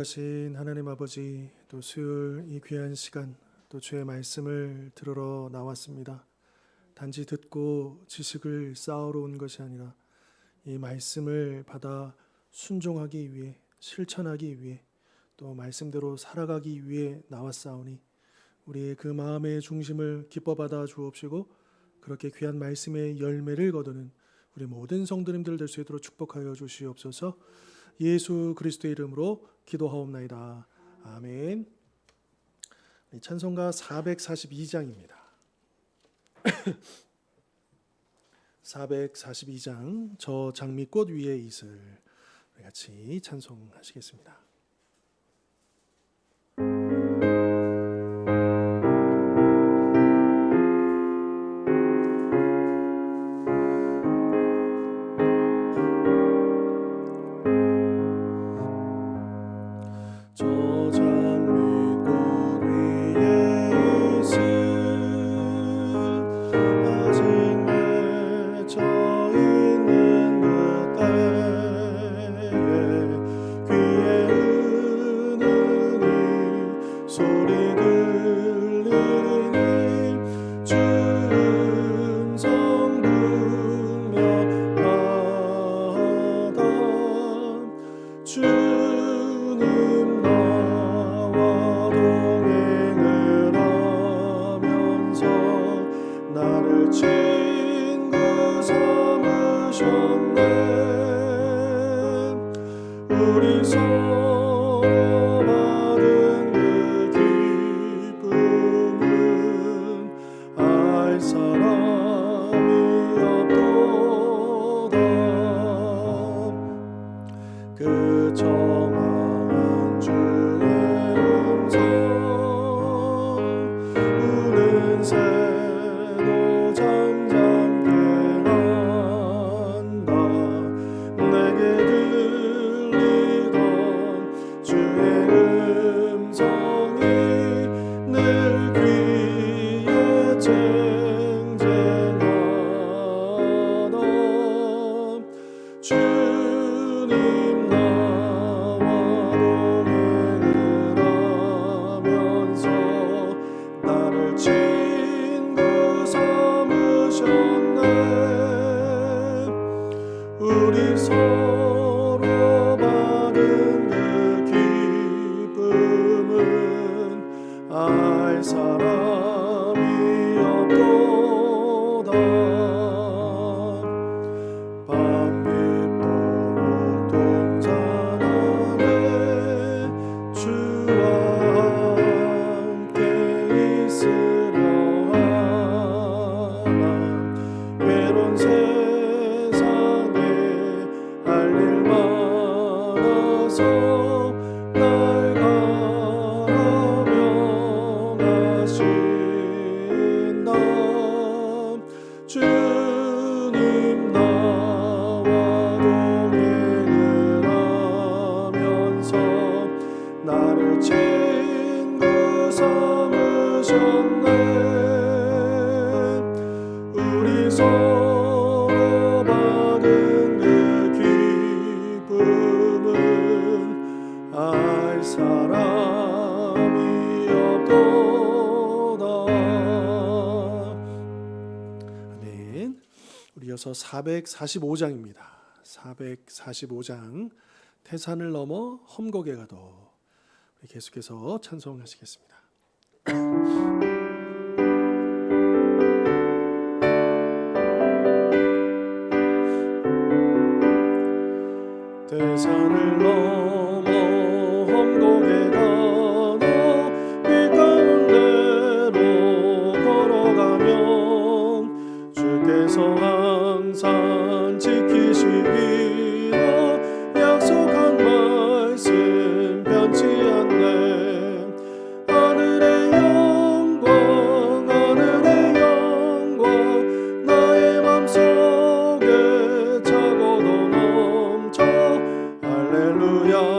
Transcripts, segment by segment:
하신 하나님 아버지, 또 수요일 이 귀한 시간 또 주의 말씀을 들으러 나왔습니다. 단지 듣고 지식을 쌓으러 온 것이 아니라 이 말씀을 받아 순종하기 위해, 실천하기 위해, 또 말씀대로 살아가기 위해 나왔사오니 우리의 그 마음의 중심을 기뻐 받아 주옵시고 그렇게 귀한 말씀의 열매를 거두는 우리 모든 성도님들 될 수 있도록 축복하여 주시옵소서. 예수 그리스도의 이름으로 기도하옵나이다. 아멘. 찬송가 442장입니다. 442장 저 장미꽃 위에 있을, 같이 찬송하시겠습니다. 이어서 445장입니다. 445장 태산을 넘어 험곡에 가도 계속해서 찬송하시겠습니다. 태산을 넘어 험곡에 가도 빛 가운데로 걸어가면 주께서 항상 지키시기로 약속한 말씀 변치 않네. 하늘의 영광 나의 맘속에 차고도 넘쳐 할렐루야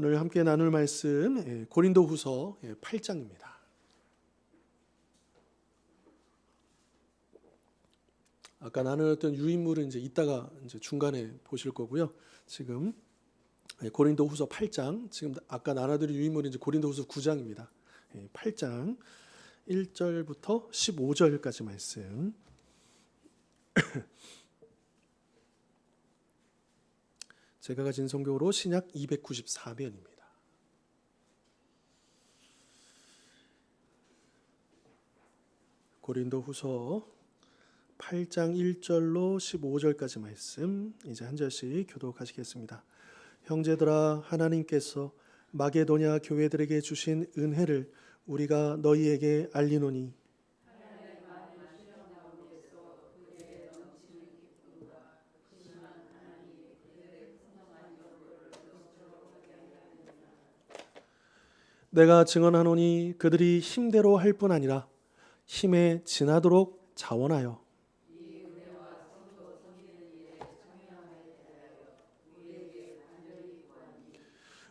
오늘 함께 나눌 말씀 고린도후서 8장입니다. 아까 나누었던 유인물은 이제 이따가 이제 중간에 보실 거고요. 지금 고린도후서 8장, 지금 아까 나눠드린 유인물은 이제 고린도후서 9장입니다. 8장 1절부터 15절까지 말씀. 제가 가진 성경으로 신약 294면입니다. 고린도후서 8장 1절로 15절까지 말씀 이제 한 절씩 교독하시겠습니다. 형제들아, 하나님께서 마게도냐 교회들에게 주신 은혜를 우리가 너희에게 알리노니 내가 증언하노니 그들이 힘대로 할 뿐 아니라 힘에 지나도록 자원하여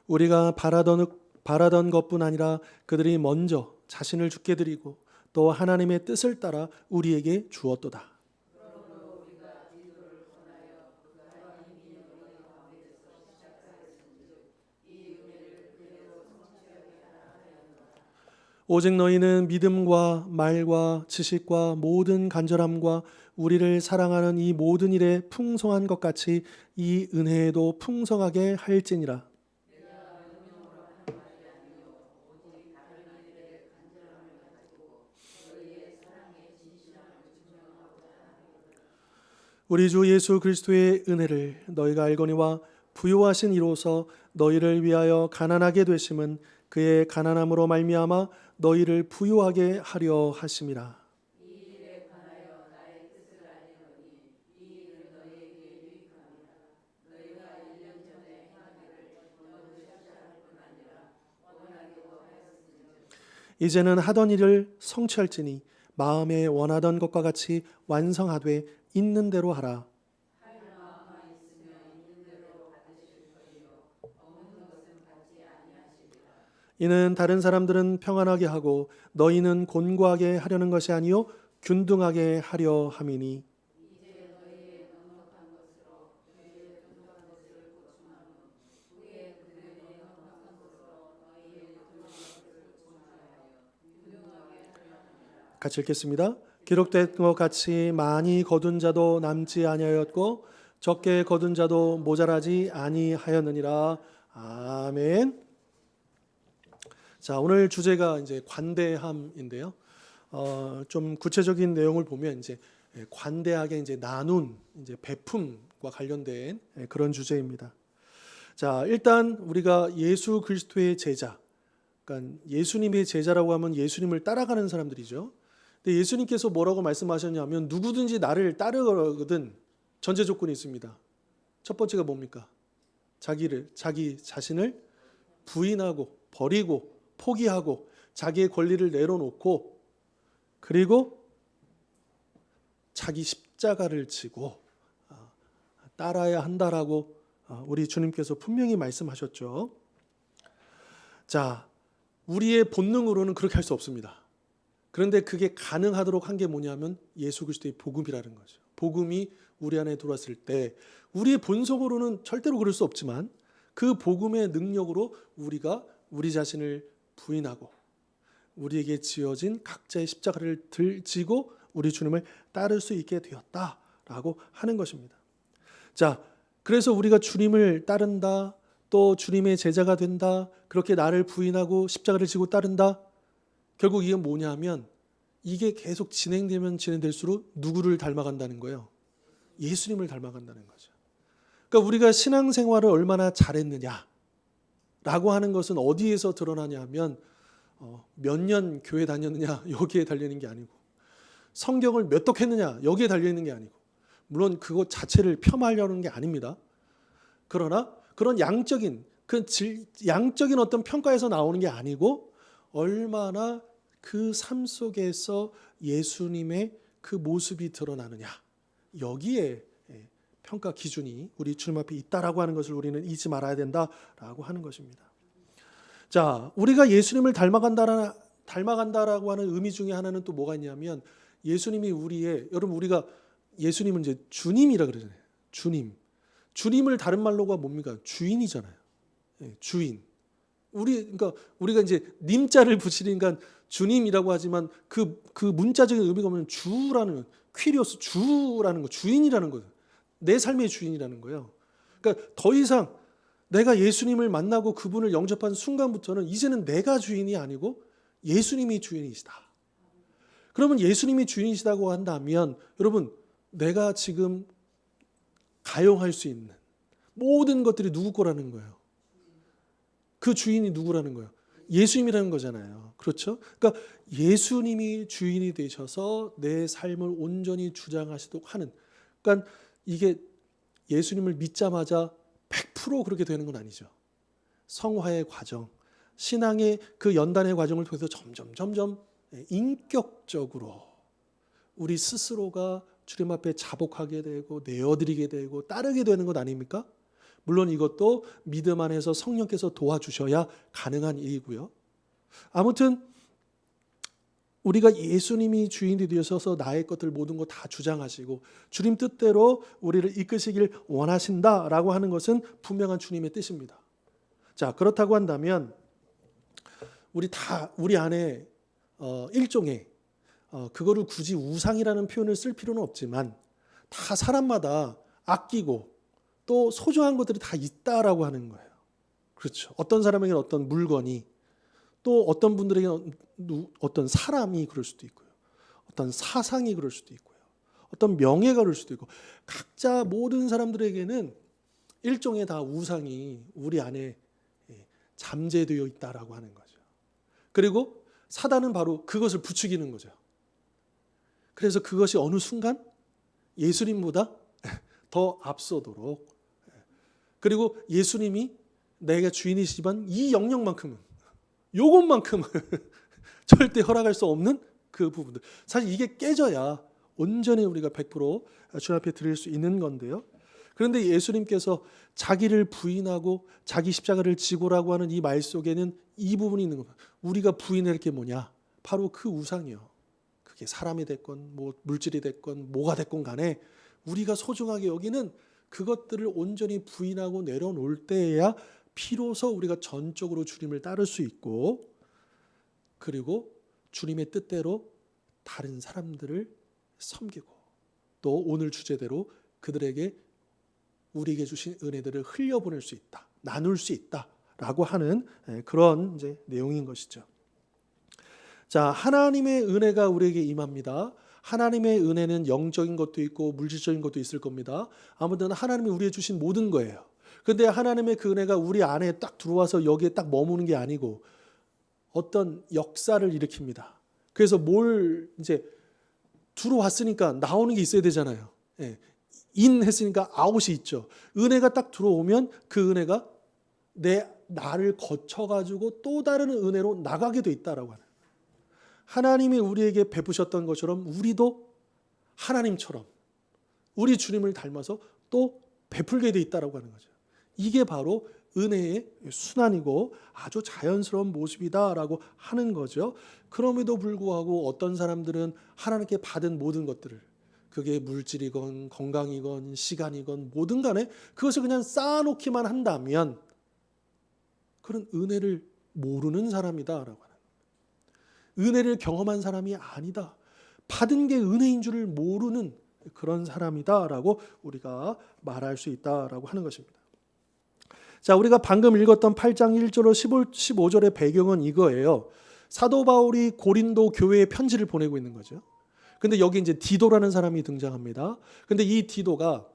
우리가 바라던 것뿐 아니라 그들이 먼저 자신을 주께 드리고 또 하나님의 뜻을 따라 우리에게 주었도다. 오직 너희는 믿음과 말과 지식과 모든 간절함과 우리를 사랑하는 이 모든 일에 풍성한 것 같이 이 은혜에도 풍성하게 할지니라. 우리 주 예수 그리스도의 은혜를 너희가 알거니와 부요하신 이로서 너희를 위하여 가난하게 되심은 그의 가난함으로 말미암아 너희를 부요하게 하려 하심이라. 이제는 하던 일을 성취할지니 마음에 원하던 것과 같이 완성하되 있는 대로 하라. 이는 다른 사람들은 평안하게 하고 너희는 곤고하게 하려는 것이 아니요 균등하게 하려 함이니 같이 읽겠습니다. 기록된 것 같이 많이 거둔 자도 남지 아니하였고 적게 거둔 자도 모자라지 아니하였느니라. 아멘. 자, 오늘 주제가 이제 관대함인데요. 좀 구체적인 내용을 보면 이제 관대하게 이제 나눈 이제 베품과 관련된 그런 주제입니다. 자, 일단 우리가 예수 그리스도의 제자, 그러니까 예수님의 제자라고 하면 예수님을 따라가는 사람들이죠. 근데 예수님께서 뭐라고 말씀하셨냐면 누구든지 나를 따르거든 전제 조건이 있습니다. 첫 번째가 뭡니까? 자기 자신을 부인하고 버리고 포기하고 자기의 권리를 내려놓고 그리고 자기 십자가를 지고 따라야 한다라고 우리 주님께서 분명히 말씀하셨죠. 자, 우리의 본능으로는 그렇게 할 수 없습니다. 그런데 그게 가능하도록 한 게 뭐냐면 예수 그리스도의 복음이라는 거죠. 복음이 우리 안에 들어왔을 때 우리의 본성으로는 절대로 그럴 수 없지만 그 복음의 능력으로 우리가 우리 자신을 부인하고 우리에게 지어진 각자의 십자가를 지고 우리 주님을 따를 수 있게 되었다라고 하는 것입니다. 자, 그래서 우리가 주님을 따른다, 또 주님의 제자가 된다, 그렇게 나를 부인하고 십자가를 지고 따른다. 결국 이게 뭐냐면 이게 계속 진행되면 진행될수록 누구를 닮아간다는 거예요? 예수님을 닮아간다는 거죠. 그러니까 우리가 신앙생활을 얼마나 잘했느냐 라고 하는 것은 어디에서 드러나냐 하면 몇 년 교회 다녔느냐 여기에 달려있는 게 아니고 성경을 몇 독 했느냐 여기에 달려있는 게 아니고 물론 그것 자체를 폄하하려는 게 아닙니다. 그러나 그런 양적인 어떤 평가에서 나오는 게 아니고 얼마나 그 삶 속에서 예수님의 그 모습이 드러나느냐 여기에 평가 기준이 우리 주님 앞에 있다라고 하는 것을 우리는 잊지 말아야 된다라고 하는 것입니다. 자, 우리가 예수님을 닮아간다라고 하는 의미 중에 하나는 또 뭐가 있냐면 예수님이 여러분 우리가 예수님은 이제 주님이라 그러잖아요. 주님을 다른 말로가 뭡니까? 주인이잖아요. 주인. 그러니까 우리가 이제 님자를 붙이니까 주님이라고 하지만 그 문자적인 의미가 뭐냐면 주라는 퀴리오스 주라는 거, 주인이라는 거예요. 내 삶의 주인이라는 거예요. 그러니까 더 이상 내가 예수님을 만나고 그분을 영접한 순간부터는 이제는 내가 주인이 아니고 예수님이 주인이시다. 그러면 예수님이 주인이시다고 한다면 여러분 내가 지금 가용할 수 있는 모든 것들이 누구 거라는 거예요? 그 주인이 누구라는 거예요? 예수님이라는 거잖아요. 그렇죠? 그러니까 예수님이 주인이 되셔서 내 삶을 온전히 주장하시도록 하는, 그러니까 이게 예수님을 믿자마자 100% 그렇게 되는 건 아니죠. 성화의 과정, 신앙의 그 연단의 과정을 통해서 점점 인격적으로 우리 스스로가 주님 앞에 자복하게 되고 내어드리게 되고 따르게 되는 것 아닙니까? 물론 이것도 믿음 안에서 성령께서 도와주셔야 가능한 일이고요. 아무튼 우리가 예수님이 주인이 되셔서 나의 것들 모든 거 다 주장하시고 주님 뜻대로 우리를 이끄시길 원하신다라고 하는 것은 분명한 주님의 뜻입니다. 자, 그렇다고 한다면 우리 안에 일종의 그거를 굳이 우상이라는 표현을 쓸 필요는 없지만 다 사람마다 아끼고 또 소중한 것들이 다 있다라고 하는 거예요. 그렇죠. 어떤 사람에게는 어떤 물건이, 또 어떤 분들에게는 어떤 사람이 그럴 수도 있고요. 어떤 사상이 그럴 수도 있고요. 어떤 명예가 그럴 수도 있고, 각자 모든 사람들에게는 일종의 다 우상이 우리 안에 잠재되어 있다라고 하는 거죠. 그리고 사단은 바로 그것을 부추기는 거죠. 그래서 그것이 어느 순간 예수님보다 더 앞서도록, 그리고 예수님이 내가 주인이시지만 이 영역만큼은, 요것만큼은 절대 허락할 수 없는 그 부분들, 사실 이게 깨져야 온전히 우리가 100% 주님 앞에 드릴 수 있는 건데요. 그런데 예수님께서 자기를 부인하고 자기 십자가를 지고라고 하는 이 말 속에는 이 부분이 있는 겁니다. 우리가 부인할 게 뭐냐? 바로 그 우상이요. 그게 사람이 됐건 뭐 물질이 됐건 뭐가 됐건 간에 우리가 소중하게 여기는 그것들을 온전히 부인하고 내려놓을 때에야 비로소 우리가 전적으로 주님을 따를 수 있고, 그리고 주님의 뜻대로 다른 사람들을 섬기고, 또 오늘 주제대로 그들에게 우리에게 주신 은혜들을 흘려보낼 수 있다, 나눌 수 있다라고 하는 그런 이제 내용인 것이죠. 자, 하나님의 은혜가 우리에게 임합니다. 하나님의 은혜는 영적인 것도 있고 물질적인 것도 있을 겁니다. 아무튼 하나님이 우리에게 주신 모든 거예요. 그런데 하나님의 그 은혜가 우리 안에 딱 들어와서 여기에 딱 머무는 게 아니고 어떤 역사를 일으킵니다. 그래서 뭘 이제 들어왔으니까 나오는 게 있어야 되잖아요. 인 했으니까 아웃이 있죠. 은혜가 딱 들어오면 그 은혜가 나를 거쳐가지고 또 다른 은혜로 나가게 돼 있다라고 하는. 하나님이 우리에게 베푸셨던 것처럼 우리도 하나님처럼 우리 주님을 닮아서 또 베풀게 돼 있다라고 하는 거죠. 이게 바로 은혜의 순환이고 아주 자연스러운 모습이다라고 하는 거죠. 그럼에도 불구하고 어떤 사람들은 하나님께 받은 모든 것들을, 그게 물질이건 건강이건 시간이건 뭐든 간에 그것을 그냥 쌓아놓기만 한다면 그런 은혜를 모르는 사람이다라고 하는, 은혜를 경험한 사람이 아니다, 받은 게 은혜인 줄을 모르는 그런 사람이다라고 우리가 말할 수 있다라고 하는 것입니다. 자, 우리가 방금 읽었던 8장 1절로 15절의 배경은 이거예요. 사도 바울이 고린도 교회에 편지를 보내고 있는 거죠. 근데 여기 이제 디도라는 사람이 등장합니다. 근데 이 디도가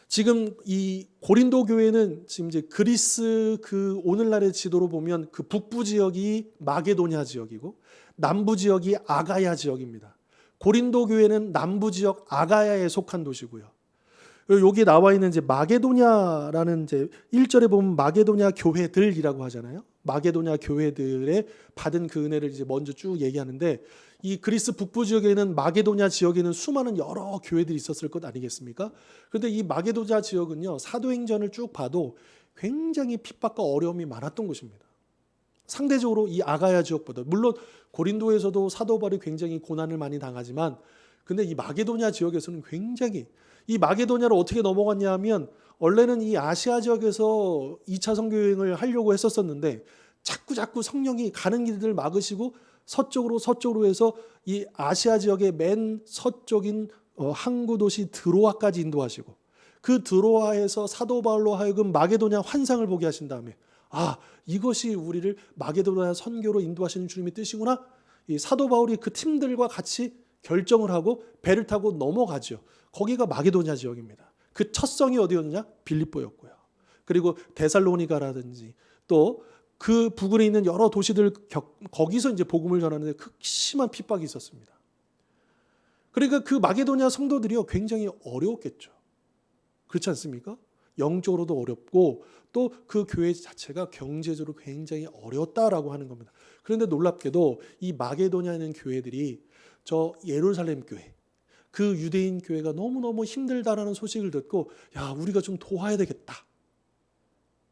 지금 이 고린도 교회는 지금 이제 그리스 그 오늘날의 지도로 보면 그 북부 지역이 마게도냐 지역이고 남부 지역이 아가야 지역입니다. 고린도 교회는 남부 지역 아가야에 속한 도시고요. 여기 나와 있는 이제 마게도냐라는 이제 1절에 보면 마게도냐 교회들이라고 하잖아요. 마게도냐 교회들의 받은 그 은혜를 이제 먼저 쭉 얘기하는데, 이 그리스 북부 지역에는 마게도냐 지역에는 수많은 여러 교회들이 있었을 것 아니겠습니까? 그런데 이 마게도냐 지역은요, 사도행전을 쭉 봐도 굉장히 핍박과 어려움이 많았던 곳입니다. 상대적으로 이 아가야 지역보다, 물론 고린도에서도 사도 바울이 굉장히 고난을 많이 당하지만, 근데 이 마게도냐 지역에서는 굉장히, 이 마게도냐로 어떻게 넘어갔냐 하면 원래는 이 아시아 지역에서 2차 선교 여행을 하려고 했었었는데 자꾸 성령이 가는 길들을 막으시고 서쪽으로 해서 이 아시아 지역의 맨 서쪽인 항구 도시 드로아까지 인도하시고, 그 드로아에서 사도 바울로 하여금 마게도냐 환상을 보게 하신 다음에, 아, 이것이 우리를 마게도냐 선교로 인도하시는 주님의 뜻이구나. 이 사도 바울이 그 팀들과 같이 결정을 하고 배를 타고 넘어가죠. 거기가 마게도냐 지역입니다. 그 첫 성이 어디였느냐? 빌립보였고요. 그리고 데살로니가라든지 또 그 부근에 있는 여러 도시들, 거기서 이제 복음을 전하는데 극심한 핍박이 있었습니다. 그러니까 그 마게도냐 성도들이요, 굉장히 어려웠겠죠. 그렇지 않습니까? 영적으로도 어렵고 또 그 교회 자체가 경제적으로 굉장히 어려웠다라고 하는 겁니다. 그런데 놀랍게도 이 마게도냐에 있는 교회들이 저 예루살렘 교회, 그 유대인 교회가 너무너무 힘들다라는 소식을 듣고, 야, 우리가 좀 도와야 되겠다.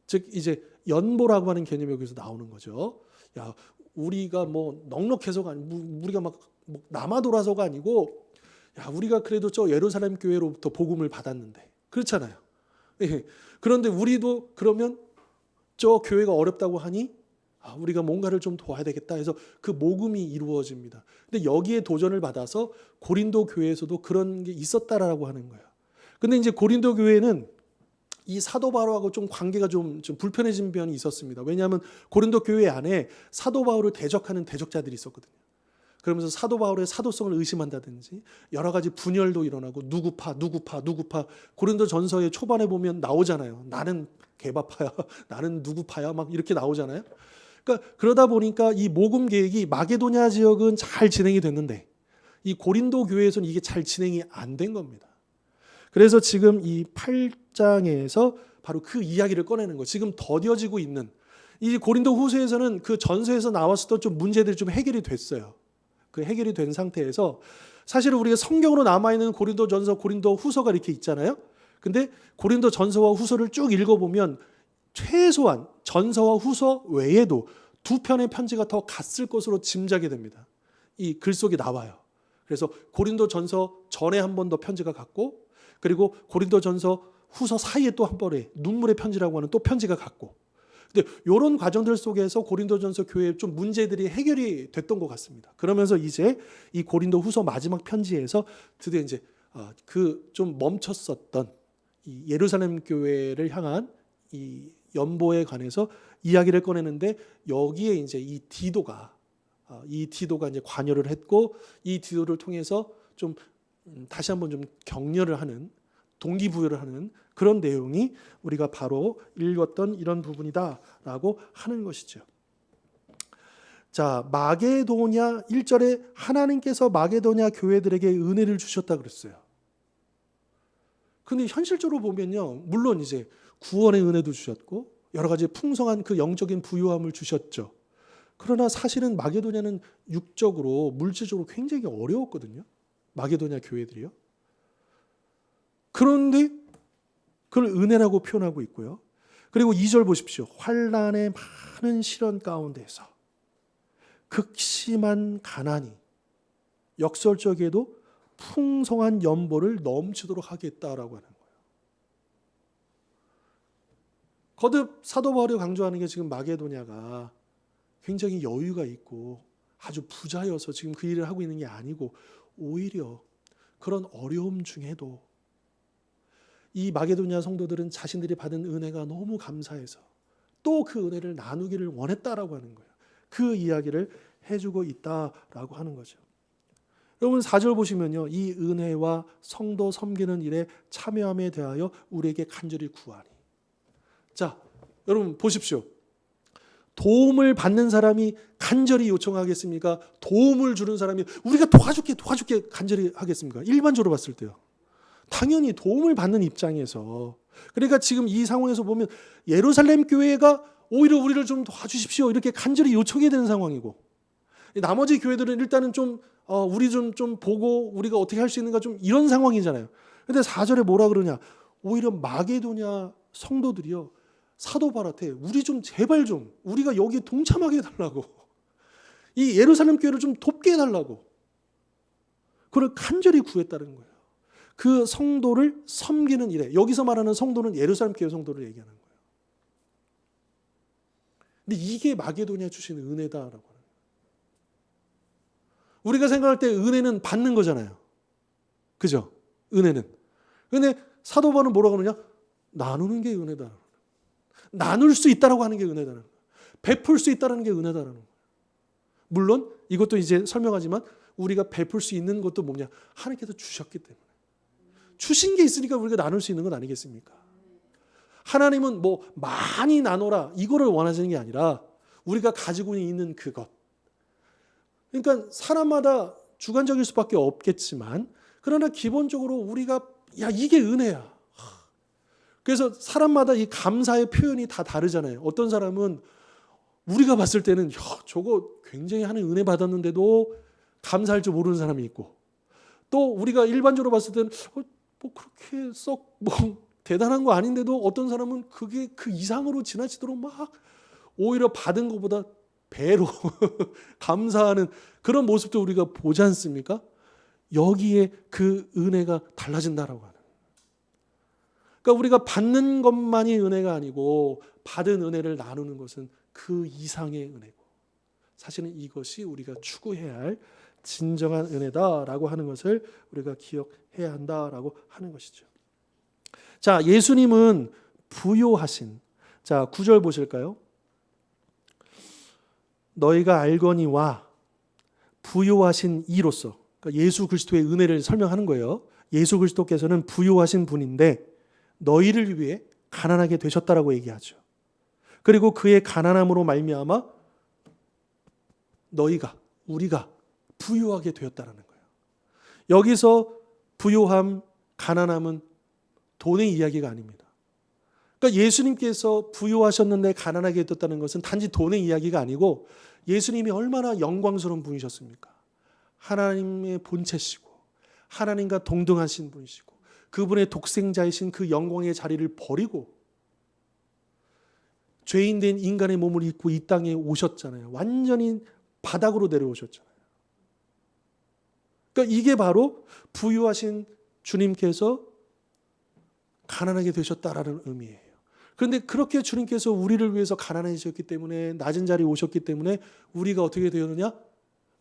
즉 이제 연보라고 하는 개념이 여기서 나오는 거죠. 야, 우리가 뭐 넉넉해서가 아니고, 우리가 막 남아돌아서가 아니고, 야, 우리가 그래도 저 예루살렘 교회로부터 복음을 받았는데, 그렇잖아요. 예. 그런데 우리도 그러면 저 교회가 어렵다고 하니, 아, 우리가 뭔가를 좀 도와야 되겠다 해서 그 모금이 이루어집니다. 근데 여기에 도전을 받아서 고린도 교회에서도 그런 게 있었다라고 하는 거예요. 근데 이제 고린도 교회는 이 사도 바울하고 좀 관계가 좀 불편해진 면이 있었습니다. 왜냐하면 고린도 교회 안에 사도 바울을 대적하는 대적자들이 있었거든요. 그러면서 사도 바울의 사도성을 의심한다든지 여러 가지 분열도 일어나고, 누구파 고린도 전서의 초반에 보면 나오잖아요. 나는 개바파야, 나는 누구파야, 막 이렇게 나오잖아요. 그러니까 그러다 보니까 이 모금 계획이 마게도냐 지역은 잘 진행이 됐는데 이 고린도 교회에서는 이게 잘 진행이 안 된 겁니다. 그래서 지금 이 8장에서 바로 그 이야기를 꺼내는 거예요. 지금 더뎌지고 있는 이 고린도 후서에서는 그 전서에서 나왔었던 좀 문제들이 좀 해결이 됐어요. 그 해결이 된 상태에서 사실은 우리가 성경으로 남아있는 고린도 전서, 고린도 후서가 이렇게 있잖아요. 근데 고린도 전서와 후서를 쭉 읽어보면 최소한 전서와 후서 외에도 두 편의 편지가 더 갔을 것으로 짐작이 됩니다. 이 글 속에 나와요. 그래서 고린도 전서 전에 한 번 더 편지가 갔고, 그리고 고린도 전서 후서 사이에 또 한 번에 눈물의 편지라고 하는 또 편지가 갔고, 근데 이런 과정들 속에서 고린도 전서 교회에 좀 문제들이 해결이 됐던 것 같습니다. 그러면서 이제 이 고린도 후서 마지막 편지에서 드디어 이제 그 좀 멈췄었던 이 예루살렘 교회를 향한 이 연보에 관해서 이야기를 꺼내는데, 여기에 이제 이 디도가 이제 관여를 했고, 이 디도를 통해서 좀 다시 한번 좀 격려를 하는, 동기부여를 하는 그런 내용이 우리가 바로 읽었던 이런 부분이다라고 하는 것이죠. 자, 마게도냐 1절에 하나님께서 마게도냐 교회들에게 은혜를 주셨다 그랬어요. 근데 현실적으로 보면요, 물론 이제 구원의 은혜도 주셨고 여러 가지 풍성한 그 영적인 부유함을 주셨죠. 그러나 사실은 마게도냐는 육적으로, 물질적으로 굉장히 어려웠거든요. 마게도냐 교회들이요. 그런데 그걸 은혜라고 표현하고 있고요. 그리고 2절 보십시오. 환난의 많은 시련 가운데서 극심한 가난이 역설적에도 풍성한 연보를 넘치도록 하겠다라고 하는 거예요. 거듭 사도 바울이 강조하는 게 지금 마게도냐가 굉장히 여유가 있고 아주 부자여서 지금 그 일을 하고 있는 게 아니고, 오히려 그런 어려움 중에도 이 마게도냐 성도들은 자신들이 받은 은혜가 너무 감사해서 또 그 은혜를 나누기를 원했다라고 하는 거예요. 그 이야기를 해주고 있다라고 하는 거죠. 여러분 4절 보시면요, 이 은혜와 성도 섬기는 일에 참여함에 대하여 우리에게 간절히 구하니. 자, 여러분 보십시오. 도움을 받는 사람이 간절히 요청하겠습니까? 도움을 주는 사람이 우리가 도와줄게 간절히 하겠습니까? 일반적으로 봤을 때요. 당연히 도움을 받는 입장에서. 그러니까 지금 이 상황에서 보면 예루살렘 교회가 오히려 우리를 좀 도와주십시오 이렇게 간절히 요청해야 되는 상황이고, 나머지 교회들은 일단은 좀 우리 좀 보고 우리가 어떻게 할 수 있는가 좀 이런 상황이잖아요. 근데 4절에 뭐라 그러냐? 오히려 마게도냐 성도들이요, 사도 바울한테 우리 좀 제발 좀 우리가 여기 동참하게 해달라고, 이 예루살렘 교회를 좀 돕게 해달라고 그걸 간절히 구했다는 거예요. 그 성도를 섬기는 일에, 여기서 말하는 성도는 예루살렘 교회 성도를 얘기하는 거예요. 근데 이게 마게도니아 주시는 은혜다라고 하는 거예요. 우리가 생각할 때 은혜는 받는 거잖아요. 그죠? 은혜는. 근데 사도 바울은 뭐라고 하느냐? 나누는 게 은혜다. 나눌 수 있다라고 하는 게 은혜다라는 거예요. 베풀 수 있다라는 게 은혜다라는 거예요. 물론 이것도 이제 설명하지만 우리가 베풀 수 있는 것도 뭐냐? 하나님께서 주셨기 때문에. 주신 게 있으니까 우리가 나눌 수 있는 건 아니겠습니까? 하나님은 뭐 많이 나눠라 이거를 원하시는 게 아니라 우리가 가지고 있는 그것. 그러니까 사람마다 주관적일 수밖에 없겠지만 그러나 기본적으로 우리가 이게 은혜야. 그래서 사람마다 이 감사의 표현이 다 다르잖아요. 어떤 사람은 우리가 봤을 때는 저거 굉장히 하는 은혜 받았는데도 감사할 줄 모르는 사람이 있고, 또 우리가 일반적으로 봤을 때는 뭐 그렇게 썩 뭐 대단한 거 아닌데도 어떤 사람은 그게 그 이상으로 지나치도록 막 오히려 받은 것보다 배로 감사하는 그런 모습도 우리가 보지 않습니까? 여기에 그 은혜가 달라진다라고 하는. 그러니까 우리가 받는 것만이 은혜가 아니고 받은 은혜를 나누는 것은 그 이상의 은혜고, 사실은 이것이 우리가 추구해야 할 진정한 은혜다라고 하는 것을 우리가 기억해야 한다라고 하는 것이죠. 자, 예수님은 부요하신, 자 9절 보실까요? 너희가 알거니와 부요하신 이로써, 그러니까 예수 그리스도의 은혜를 설명하는 거예요. 예수 그리스도께서는 부요하신 분인데 너희를 위해 가난하게 되셨다라고 얘기하죠. 그리고 그의 가난함으로 말미암아 너희가, 우리가 부유하게 되었다라는 거예요. 여기서 부요함, 가난함은 돈의 이야기가 아닙니다. 그러니까 예수님께서 부유하셨는데 가난하게 되었다는 것은 단지 돈의 이야기가 아니고 예수님이 얼마나 영광스러운 분이셨습니까? 하나님의 본체시고 하나님과 동등하신 분이시고 그분의 독생자이신 그 영광의 자리를 버리고 죄인된 인간의 몸을 입고 이 땅에 오셨잖아요. 완전히 바닥으로 내려오셨잖아요. 그러니까 이게 바로 부유하신 주님께서 가난하게 되셨다라는 의미예요. 그런데 그렇게 주님께서 우리를 위해서 가난해지셨기 때문에, 낮은 자리에 오셨기 때문에 우리가 어떻게 되었느냐?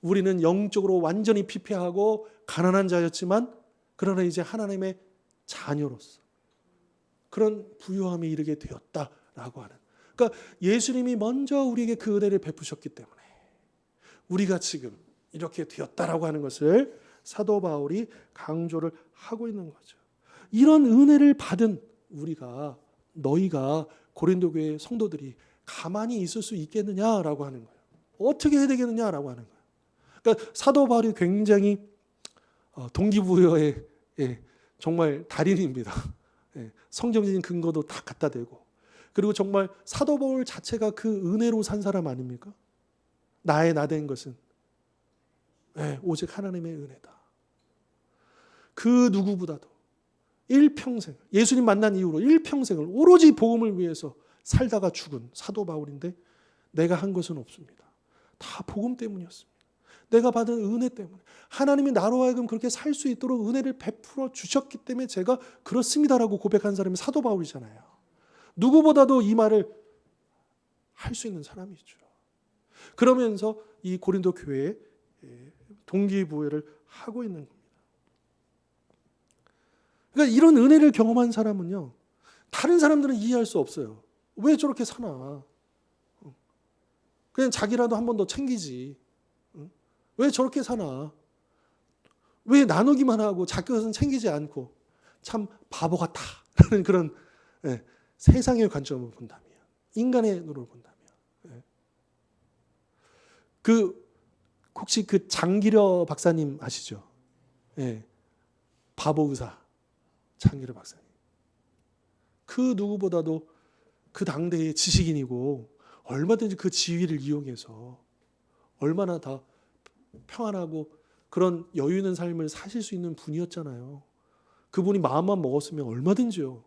우리는 영적으로 완전히 피폐하고 가난한 자였지만 그러나 이제 하나님의 자녀로서 그런 부유함에 이르게 되었다라고 하는. 그러니까 예수님이 먼저 우리에게 그 은혜를 베푸셨기 때문에 우리가 지금 이렇게 되었다라고 하는 것을 사도 바울이 강조를 하고 있는 거죠. 이런 은혜를 받은 우리가, 너희가, 고린도 교회 성도들이 가만히 있을 수 있겠느냐라고 하는 거예요. 어떻게 해야 되겠느냐라고 하는 거예요. 그러니까 사도 바울이 굉장히 동기부여의 정말 달인입니다. 성경적인 근거도 다 갖다 대고, 그리고 정말 사도 바울 자체가 그 은혜로 산 사람 아닙니까? 나의 나된 것은 오직 하나님의 은혜다. 그 누구보다도 일평생, 예수님 만난 이후로 일평생을 오로지 복음을 위해서 살다가 죽은 사도 바울인데 내가 한 것은 없습니다. 다 복음 때문이었습니다. 내가 받은 은혜 때문에, 하나님이 나로 하여금 그렇게 살 수 있도록 은혜를 베풀어 주셨기 때문에 제가 그렇습니다라고 고백한 사람이 사도 바울이잖아요. 누구보다도 이 말을 할 수 있는 사람이죠. 그러면서 이 고린도 교회에 동기부여를 하고 있는 겁니다. 그러니까 이런 은혜를 경험한 사람은요, 다른 사람들은 이해할 수 없어요. 왜 저렇게 사나? 그냥 자기라도 한 번 더 챙기지. 왜 저렇게 사나? 왜 나누기만 하고 자기 것은 챙기지 않고 참 바보 같다라는 그런 세상의 관점을 본다면, 인간의 눈으로 본다면, 혹시 그 장기려 박사님 아시죠? 바보 의사 장기려 박사님. 그 누구보다도 그 당대의 지식인이고 얼마든지 그 지위를 이용해서 얼마나 다 평안하고 그런 여유 있는 삶을 사실 수 있는 분이었잖아요. 그분이 마음만 먹었으면 얼마든지요,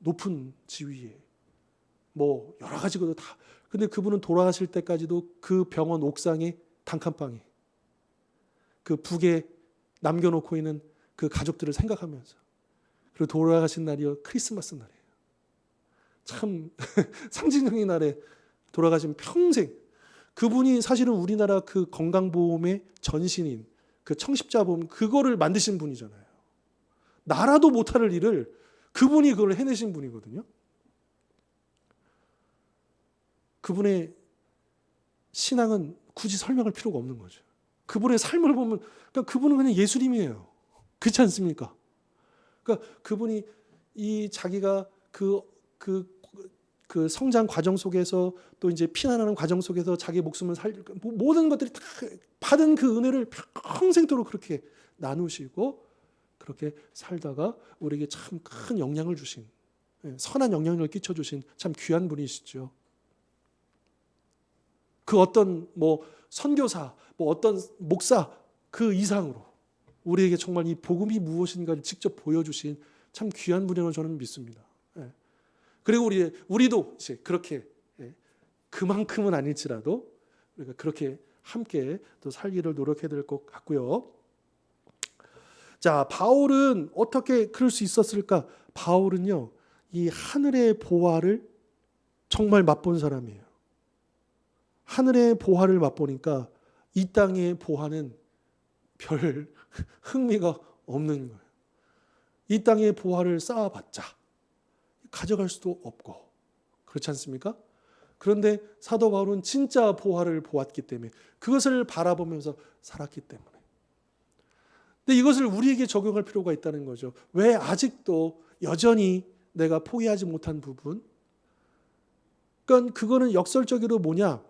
높은 지위에 뭐 여러 가지 것도 다. 근데 그분은 돌아가실 때까지도 그 병원 옥상에 단칸방에 그 북에 남겨놓고 있는 그 가족들을 생각하면서, 그리고 돌아가신 날이 크리스마스 날이에요. 참 상징적인 날에 돌아가신 평생. 그분이 사실은 우리나라 그 건강보험의 전신인 그 청십자보험 그거를 만드신 분이잖아요. 나라도 못할 일을 그분이 그걸 해내신 분이거든요. 그분의 신앙은 굳이 설명할 필요가 없는 거죠. 그분의 삶을 보면 그러니까 그분은 그냥 예수님이에요. 그렇지 않습니까? 그러니까 그분이 이 자기가 그 성장 과정 속에서 또 이제 피난하는 과정 속에서 자기 목숨을 모든 것들이 다 받은 그 은혜를 평생도록 그렇게 나누시고 그렇게 살다가 우리에게 참 큰 영향을 주신, 선한 영향력을 끼쳐주신 참 귀한 분이시죠. 그 어떤 뭐 선교사, 뭐 어떤 목사 그 이상으로 우리에게 정말 이 복음이 무엇인가를 직접 보여주신 참 귀한 분이라고 저는 믿습니다. 그리고 우리도 이제 그렇게 그만큼은 아닐지라도 우리가 그렇게 함께 또 살기를 노력해야 될 것 같고요. 자, 바울은 어떻게 그럴 수 있었을까? 바울은요, 이 하늘의 보화를 정말 맛본 사람이에요. 하늘의 보화를 맛보니까 이 땅의 보화는 별 흥미가 없는 거예요. 이 땅의 보화를 쌓아봤자 가져갈 수도 없고, 그렇지 않습니까? 그런데 사도 바울은 진짜 보화를 보았기 때문에, 그것을 바라보면서 살았기 때문에. 근데 이것을 우리에게 적용할 필요가 있다는 거죠. 왜 아직도 여전히 내가 포기하지 못한 부분? 그러니까 그거는 역설적으로 뭐냐?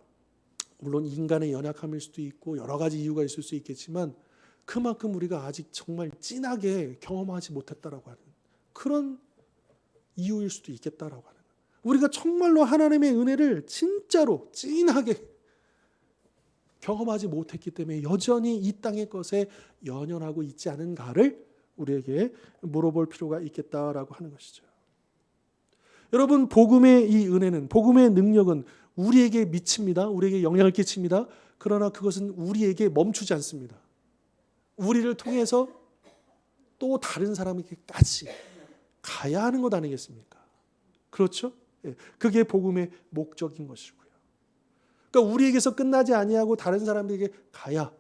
물론 인간의 연약함일 수도 있고 여러 가지 이유가 있을 수 있겠지만 그만큼 우리가 아직 정말 진하게 경험하지 못했다라고 하는 그런 이유일 수도 있겠다라고 하는, 우리가 정말로 하나님의 은혜를 진짜로 진하게 경험하지 못했기 때문에 여전히 이 땅의 것에 연연하고 있지 않은가를 우리에게 물어볼 필요가 있겠다라고 하는 것이죠. 여러분, 복음의 이 은혜는, 복음의 능력은 우리에게 미칩니다. 우리에게 영향을 끼칩니다. 그러나 그것은 우리에게 멈추지 않습니다. 우리를 통해서 또 다른 사람에게까지 가야 하는 것 아니겠습니까? 그렇죠? 그게 복음의 목적인 것이고요. 그러니까 우리에게서 끝나지 아니하고 다른 사람에게 가야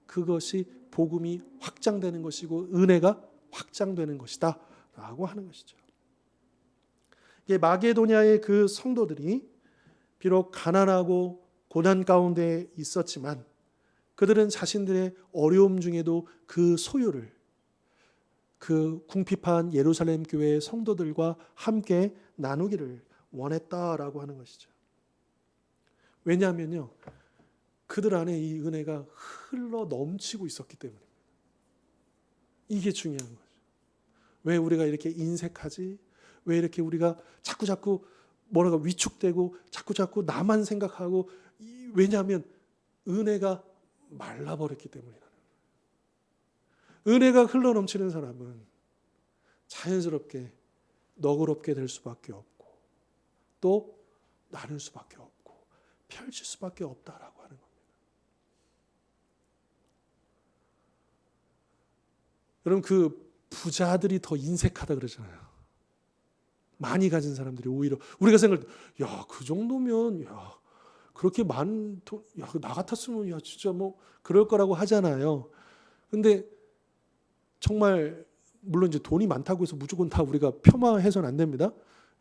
그것이 복음이 확장되는 것이고 은혜가 확장되는 것이다 라고 하는 것이죠. 마게도냐의 그 성도들이 비록 가난하고 고난 가운데 있었지만 그들은 자신들의 어려움 중에도 그 소유를 그 궁핍한 예루살렘 교회의 성도들과 함께 나누기를 원했다라고 하는 것이죠. 왜냐하면요, 그들 안에 이 은혜가 흘러 넘치고 있었기 때문입니다. 이게 중요한 거죠. 왜 우리가 이렇게 인색하지? 왜 이렇게 우리가 자꾸 뭐라가 위축되고 자꾸 나만 생각하고, 왜냐하면 은혜가 말라버렸기 때문이다. 은혜가 흘러 넘치는 사람은 자연스럽게 너그럽게 될 수밖에 없고 또 나눌 수밖에 없고 펼칠 수밖에 없다라고 하는 겁니다. 여러분, 그 부자들이 더 인색하다 그러잖아요. 많이 가진 사람들이 오히려 우리가 생각할 때, 야, 그 정도면, 야, 그렇게 야, 나 같았으면, 야, 진짜 뭐 그럴 거라고 하잖아요. 근데 정말 물론 이제 돈이 많다고 해서 무조건 다 우리가 폄하해서는 안 됩니다.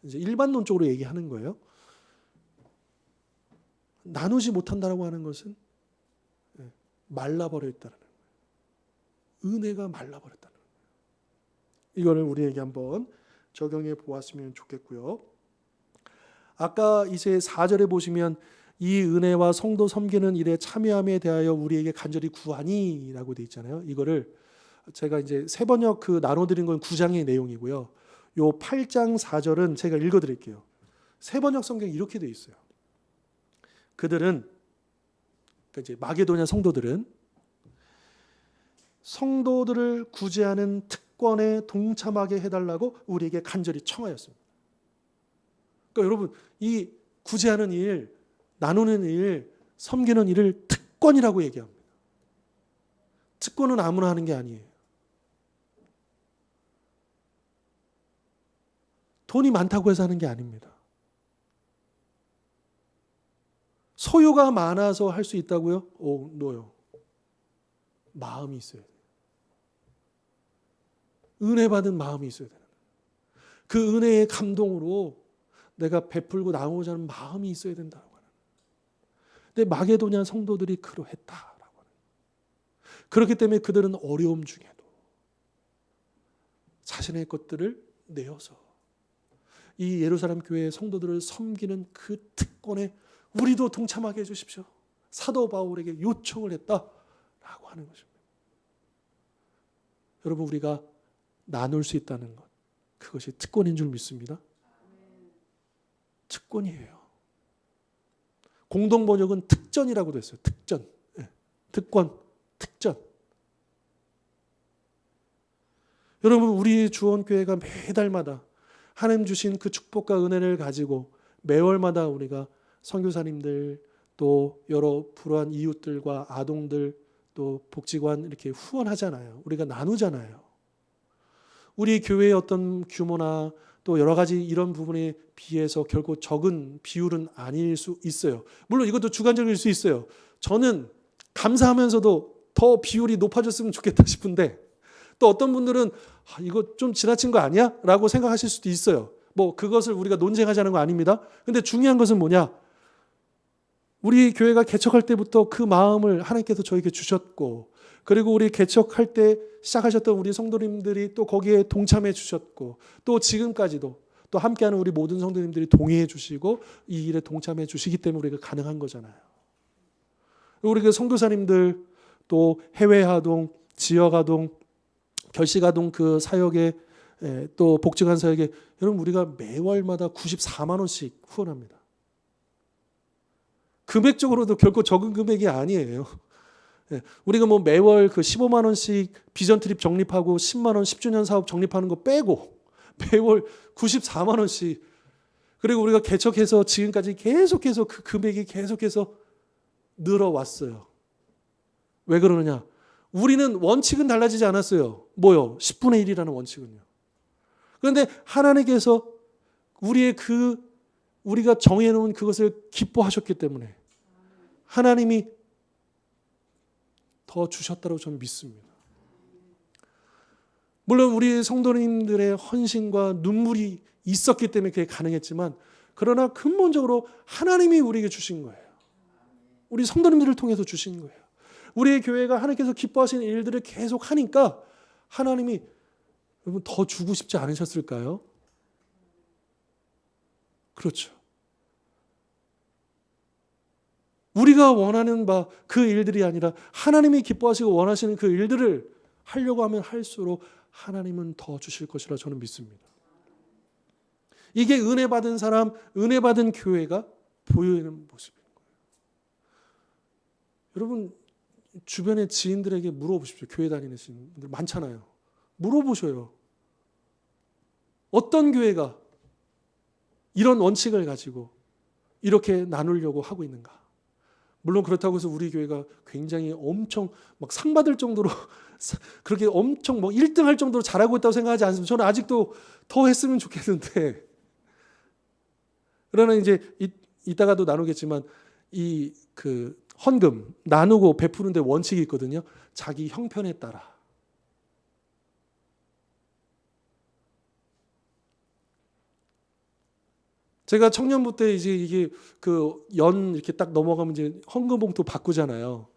이제 일반론적으로 얘기하는 거예요. 나누지 못한다라고 하는 것은 말라버려 있다는 거예요. 은혜가 말라버렸다는 거예요. 이거를 우리에게 한번 적용해 보았으면 좋겠고요. 아까 이제 4절에 보시면 이 은혜와 성도 섬기는 일에 참여함에 대하여 우리에게 간절히 구하니라고 돼 있잖아요. 이거를 제가 이제 세 번역 그 나눠드린 건 9장의 내용이고요. 요 8장 4절은 제가 읽어드릴게요. 세 번역 성경이 이렇게 돼 있어요. 그들은, 그러니까 이제 마게도냐 성도들은 성도들을 구제하는 특권에 동참하게 해달라고 우리에게 간절히 청하였습니다. 그러니까 여러분, 이 구제하는 일, 나누는 일, 섬기는 일을 특권이라고 얘기합니다. 특권은 아무나 하는 게 아니에요. 돈이 많다고 해서 하는 게 아닙니다. 소유가 많아서 할 수 있다고요? 노요. 마음이 있어야 돼요. 은혜 받은 마음이 있어야 돼요. 그 은혜의 감동으로 내가 베풀고 나누고자 하는 마음이 있어야 된다고 하는. 근데 마게도냐 성도들이 그러했다라고 하는. 그렇기 때문에 그들은 어려움 중에도 자신의 것들을 내어서 이 예루살렘 교회의 성도들을 섬기는 그 특권에 우리도 동참하게 해주십시오. 사도 바울에게 요청을 했다라고 하는 것입니다. 여러분, 우리가 나눌 수 있다는 것, 그것이 특권인 줄 믿습니다. 특권이에요. 공동번역은 특전이라고도 했어요. 특전, 특권, 특전. 여러분, 우리 주원교회가 매달마다 하나님 주신 그 축복과 은혜를 가지고 매월마다 우리가 선교사님들, 또 여러 불우한 이웃들과 아동들, 또 복지관 이렇게 후원하잖아요. 우리가 나누잖아요. 우리 교회의 어떤 규모나 또 여러 가지 이런 부분에 비해서 결코 적은 비율은 아닐 수 있어요. 물론 이것도 주관적일 수 있어요. 저는 감사하면서도 더 비율이 높아졌으면 좋겠다 싶은데, 또 어떤 분들은 이거 좀 지나친 거 아니야? 라고 생각하실 수도 있어요. 뭐 그것을 우리가 논쟁하자는 거 아닙니다. 근데 중요한 것은 뭐냐? 우리 교회가 개척할 때부터 그 마음을 하나님께서 저에게 주셨고, 그리고 우리 개척할 때 시작하셨던 우리 성도님들이 또 거기에 동참해 주셨고, 또 지금까지도 또 함께하는 우리 모든 성도님들이 동의해 주시고 이 일에 동참해 주시기 때문에 우리가 가능한 거잖아요. 우리 그 선교사님들, 또 해외 아동, 지역 아동, 결식 아동 그 사역에, 또 복지관 사역에 여러분, 우리가 매월마다 94만 원씩 후원합니다. 금액적으로도 결코 적은 금액이 아니에요. 우리가 뭐 매월 그 15만 원씩 비전 트립 적립하고 10만 원 10주년 사업 적립하는 거 빼고 매월 94만 원씩, 그리고 우리가 개척해서 지금까지 계속해서 그 금액이 계속해서 늘어왔어요. 왜 그러느냐? 우리는 원칙은 달라지지 않았어요. 뭐요? 10분의 1이라는 원칙은요. 그런데 하나님께서 우리가 정해놓은 그것을 기뻐하셨기 때문에 하나님이 더 주셨다고 저는 믿습니다. 물론 우리 성도님들의 헌신과 눈물이 있었기 때문에 그게 가능했지만, 그러나 근본적으로 하나님이 우리에게 주신 거예요. 우리 성도님들을 통해서 주신 거예요. 우리의 교회가 하나님께서 기뻐하시는 일들을 계속 하니까 하나님이 여러분 더 주고 싶지 않으셨을까요? 그렇죠. 우리가 원하는 바 그 일들이 아니라 하나님이 기뻐하시고 원하시는 그 일들을 하려고 하면 할수록 하나님은 더 주실 것이라 저는 믿습니다. 이게 은혜 받은 사람, 은혜 받은 교회가 보이는 모습인 거예요. 여러분, 주변의 지인들에게 물어보십시오. 교회 다니는 분들 많잖아요. 물어보셔요. 어떤 교회가 이런 원칙을 가지고 이렇게 나누려고 하고 있는가? 물론 그렇다고 해서 우리 교회가 굉장히 엄청 막 상 받을 정도로 그렇게 엄청 뭐 1등 할 정도로 잘하고 있다고 생각하지 않습니다. 저는 아직도 더 했으면 좋겠는데, 그러나 이제 이따가도 나누겠지만 이 그 헌금 나누고 베푸는데 원칙이 있거든요. 자기 형편에 따라. 제가 청년부 때 이제 이게 그 연 이렇게 딱 넘어가면 이제 헌금 봉투 바꾸잖아요.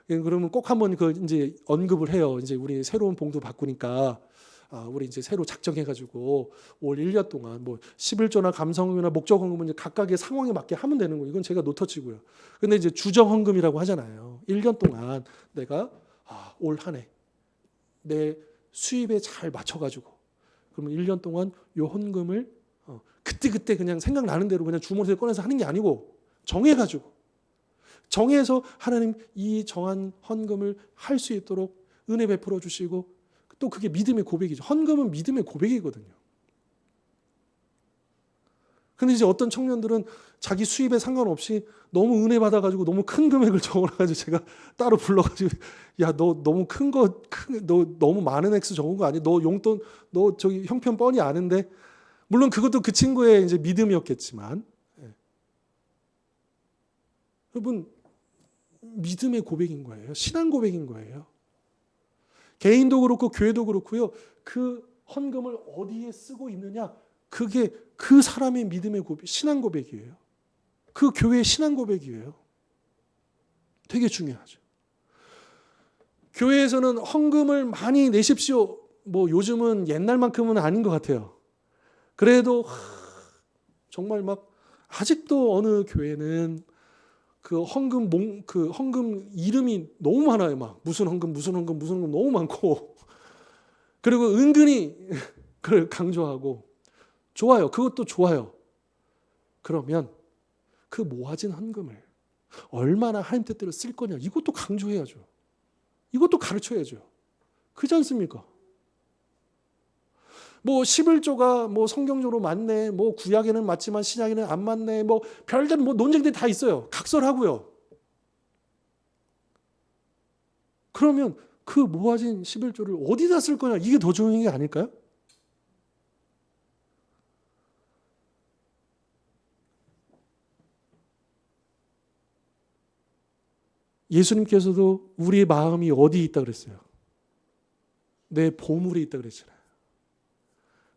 그러면 꼭 한번 그 이제 언급을 해요. 이제 우리 새로운 봉투 바꾸니까 우리 이제 새로 작정해가지고 올 1년 동안 뭐 11조나 감성금이나 목적 헌금은 이제 각각의 상황에 맞게 하면 되는 거예요. 이건 제가 노터치고요. 근데 이제 주정 헌금이라고 하잖아요. 1년 동안 내가 올 한 해 내 수입에 잘 맞춰가지고, 그러면 1년 동안 요 헌금을 그때 그냥 생각나는 대로 그냥 주머니에서 꺼내서 하는 게 아니고 정해가지고, 정해서 하나님 이 정한 헌금을 할 수 있도록 은혜 베풀어 주시고, 또 그게 믿음의 고백이죠. 헌금은 믿음의 고백이거든요. 근데 이제 어떤 청년들은 자기 수입에 상관없이 너무 은혜 받아가지고 너무 큰 금액을 적어놔가지고 제가 따로 불러가지고 야, 너 너무 너 너무 많은 액수 적은 거 아니야? 너 용돈, 너 저기 형편 뻔히 아는데. 물론 그것도 그 친구의 이제 믿음이었겠지만, 여러분, 믿음의 고백인 거예요. 신앙 고백인 거예요. 개인도 그렇고 교회도 그렇고요. 그 헌금을 어디에 쓰고 있느냐, 그게 그 사람의 믿음의 고백, 신앙 고백이에요. 그 교회의 신앙 고백이에요. 되게 중요하죠. 교회에서는 헌금을 많이 내십시오. 뭐 요즘은 옛날만큼은 아닌 것 같아요. 그래도 정말 막 아직도 어느 교회는 그 헌금 이름이 너무 많아요. 막 무슨 헌금 너무 많고, 그리고 은근히 그걸 강조하고. 좋아요. 그것도 좋아요. 그러면 그 모아진 헌금을 얼마나 하나님 뜻대로 쓸 거냐, 이것도 강조해야죠. 이것도 가르쳐야죠. 그렇지 않습니까? 뭐 11조가 뭐 성경적으로 맞네, 뭐 구약에는 맞지만 신약에는 안 맞네, 뭐 별다른 뭐 논쟁들이 다 있어요. 각설하고요. 그러면 그 모아진 11조를 어디다 쓸 거냐, 이게 더 중요한 게 아닐까요? 예수님께서도 우리의 마음이 어디에 있다 그랬어요? 내 보물에 있다 그랬잖아요.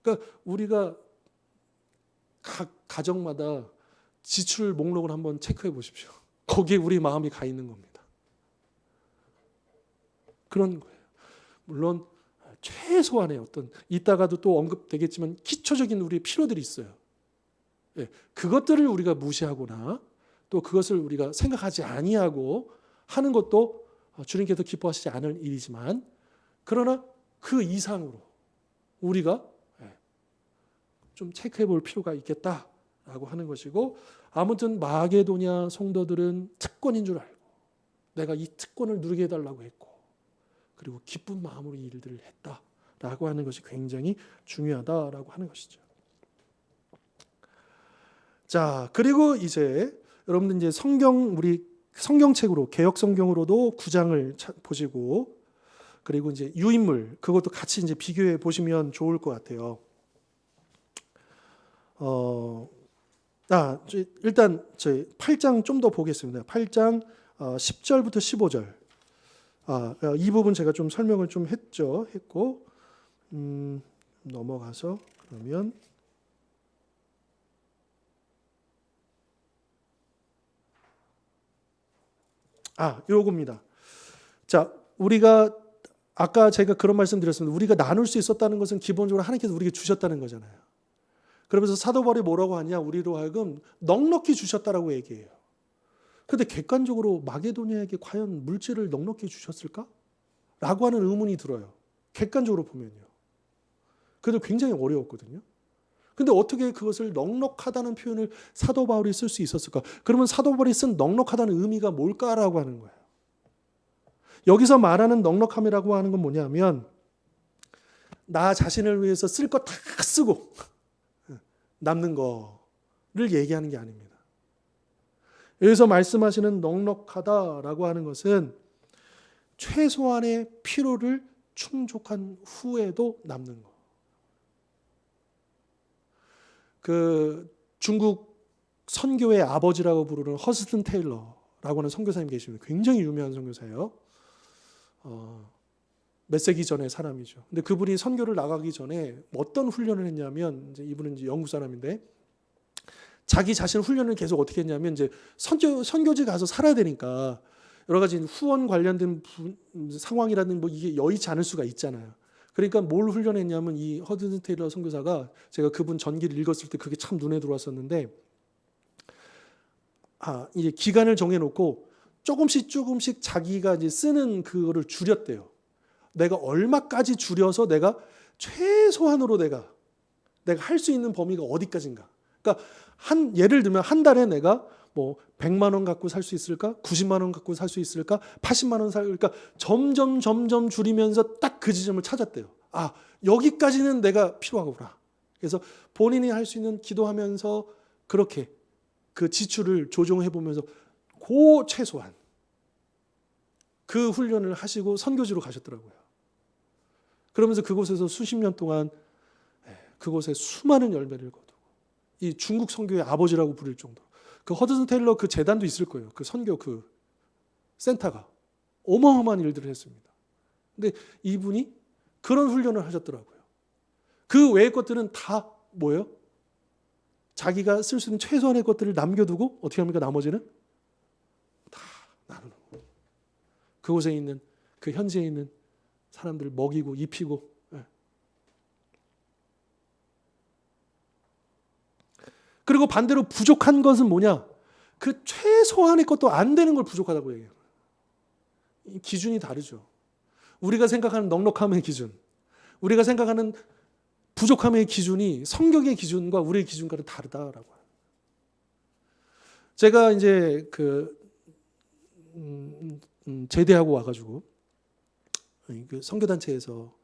그러니까 우리가 각 가정마다 지출 목록을 한번 체크해 보십시오. 거기에 우리 마음이 가 있는 겁니다. 그런 거예요. 물론 최소한의 어떤, 이따가도 또 언급되겠지만 기초적인 우리의 필요들이 있어요. 그것들을 우리가 무시하거나 또 그것을 우리가 생각하지 아니하고 하는 것도 주님께서 기뻐하시지 않을 일이지만, 그러나 그 이상으로 우리가 좀 체크해 볼 필요가 있겠다라고 하는 것이고, 아무튼 마게도냐 성도들은 특권인 줄 알고 내가 이 특권을 누리게 해달라고 했고, 그리고 기쁜 마음으로 이 일들을 했다라고 하는 것이 굉장히 중요하다라고 하는 것이죠. 자, 그리고 이제 여러분들 이제 우리 성경책으로, 개역 성경으로도 9장을 보시고, 그리고 이제 유인물, 그것도 같이 이제 비교해 보시면 좋을 것 같아요. 일단 저희 8장 좀 더 보겠습니다. 8장 10절부터 15절. 이 부분 제가 좀 설명을 좀 했고, 넘어가서 그러면 요겁니다. 자, 우리가 아까 제가 그런 말씀 드렸습니다. 우리가 나눌 수 있었다는 것은 기본적으로 하나님께서 우리에게 주셨다는 거잖아요. 그러면서 사도 바울이 뭐라고 하냐, 우리로 하여금 넉넉히 주셨다라고 얘기해요. 그런데 객관적으로 마게도냐에게 과연 물질을 넉넉히 주셨을까? 라고 하는 의문이 들어요. 객관적으로 보면요. 그래도 굉장히 어려웠거든요. 근데 어떻게 그것을 넉넉하다는 표현을 사도 바울이 쓸 수 있었을까? 그러면 사도 바울이 쓴 넉넉하다는 의미가 뭘까라고 하는 거예요. 여기서 말하는 넉넉함이라고 하는 건 뭐냐면, 나 자신을 위해서 쓸 거 다 쓰고 남는 거를 얘기하는 게 아닙니다. 여기서 말씀하시는 넉넉하다라고 하는 것은 최소한의 필요를 충족한 후에도 남는 거. 그 중국 선교의 아버지라고 부르는 허스튼 테일러라고 하는 선교사님 계십니다. 굉장히 유명한 선교사예요. 몇 세기 전의 사람이죠. 근데 그분이 선교를 나가기 전에 어떤 훈련을 했냐면, 이제 이분은 이제 영국 사람인데, 자기 자신 훈련을 계속 어떻게 했냐면, 이제 선교지 가서 살아야 되니까 여러 가지 후원 관련된 상황이라든 뭐 이게 여의치 않을 수가 있잖아요. 그러니까 뭘 훈련했냐면, 이 허스튼 테일러 선교사가, 제가 그분 전기를 읽었을 때 그게 참 눈에 들어왔었는데, 이제 기간을 정해놓고 조금씩 자기가 이제 쓰는 그거를 줄였대요. 내가 얼마까지 줄여서 내가 최소한으로 내가 할 수 있는 범위가 어디까지인가. 그러니까 예를 들면 한 달에 내가 뭐 100만 원 갖고 살 수 있을까? 90만 원 갖고 살 수 있을까? 80만 원 그러니까 점점 줄이면서 딱 그 지점을 찾았대요. 여기까지는 내가 필요하구나. 그래서 본인이 할 수 있는 기도하면서 그렇게 그 지출을 조정해 보면서 최소한 그 훈련을 하시고 선교지로 가셨더라고요. 그러면서 그곳에서 수십 년 동안 그곳에 수많은 열매를 거두고 이 중국 선교의 아버지라고 부를 정도로 그 허드슨 테일러 그 재단도 있을 거예요. 그 선교 그 센터가 어마어마한 일들을 했습니다. 근데 이분이 그런 훈련을 하셨더라고요. 그 외의 것들은 다 뭐예요? 자기가 쓸 수 있는 최소한의 것들을 남겨두고 어떻게 합니까? 나머지는 다 나누는 거예요. 그곳에 있는 그 현지에 있는 사람들을 먹이고 입히고. 그리고 반대로 부족한 것은 뭐냐? 그 최소한의 것도 안 되는 걸 부족하다고 얘기해요. 기준이 다르죠. 우리가 생각하는 넉넉함의 기준, 우리가 생각하는 부족함의 기준이 성경의 기준과 우리의 기준과는 다르다라고 해요. 제가 이제 제대하고 와가지고 그 선교단체에서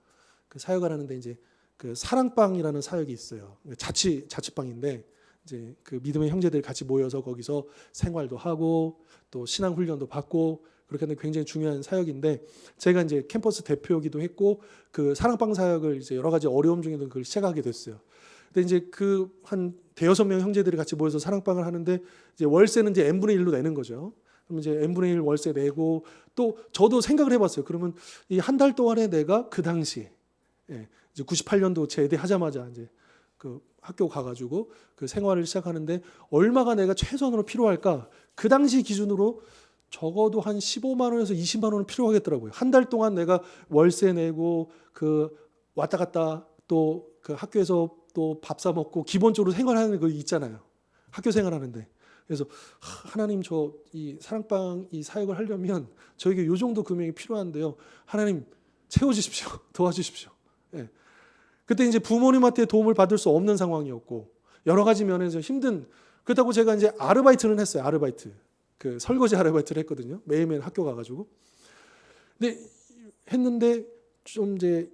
그 사역을 하는데 이제 그 사랑방이라는 사역이 있어요. 자취방인데 이제 그 믿음의 형제들 같이 모여서 거기서 생활도 하고 또 신앙 훈련도 받고 그렇게 하는 굉장히 중요한 사역인데 제가 이제 캠퍼스 대표이기도 했고 그 사랑방 사역을 이제 여러 가지 어려움 중에도 그걸 시작하게 됐어요. 근데 이제 그 한 대여섯 명 형제들이 같이 모여서 사랑방을 하는데 이제 월세는 이제 n분의 1로 내는 거죠. 그러면 이제 n분의 1 월세 내고 또 저도 생각을 해봤어요. 그러면 이 한 달 동안에 내가 그 당시에 이제 98년도 제대하자마자 이제 그 학교 가가지고 그 생활을 시작하는데 얼마가 내가 최소한으로 필요할까? 그 당시 기준으로 적어도 한 15만 원에서 20만 원은 필요하겠더라고요. 한 달 동안 내가 월세 내고 그 왔다 갔다 또 그 학교에서 또 밥 사 먹고 기본적으로 생활하는 거 있잖아요. 학교 생활하는데. 그래서 하나님 저 이 사랑방 이 사역을 하려면 저에게 요 정도 금액이 필요한데요. 하나님 채워주십시오. 도와주십시오. 그때 이제 부모님한테 도움을 받을 수 없는 상황이었고 여러 가지 면에서 힘든 그렇다고 제가 이제 아르바이트는 했어요. 아르바이트. 그 설거지 아르바이트를 했거든요. 매일매일 학교 가가지고. 근데 했는데 좀 이제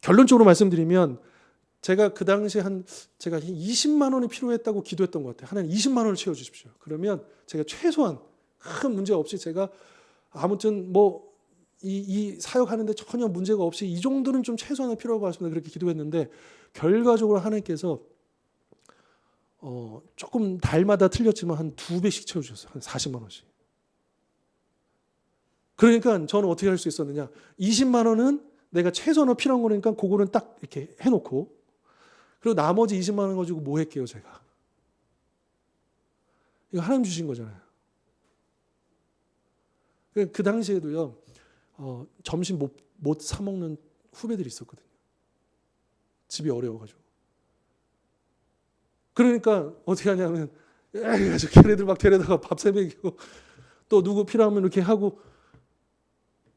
결론적으로 말씀드리면 제가 그 당시에 제가 20만 원이 필요했다고 기도했던 것 같아요. 하나님 20만 원을 채워주십시오. 그러면 제가 최소한 큰 문제 없이 제가 아무튼 뭐 이 사역하는데 전혀 문제가 없이 이 정도는 좀 최소한은 필요할 것 같습니다. 그렇게 기도했는데 결과적으로 하나님께서 조금 달마다 틀렸지만 한 2배씩 채워주셨어요. 한 40만 원씩. 그러니까 저는 어떻게 할 수 있었느냐. 20만 원은 내가 최소한으로 필요한 거니까 그거는 딱 이렇게 해놓고 그리고 나머지 20만 원 가지고 뭐 할게요 제가. 이거 하나님 주신 거잖아요. 그 당시에도요. 점심 못 사 먹는 후배들이 있었거든요. 집이 어려워가지고. 그러니까 어떻게 하냐면 걔네들 막 데려다가 밥 사 먹이고 또 누구 필요하면 이렇게 하고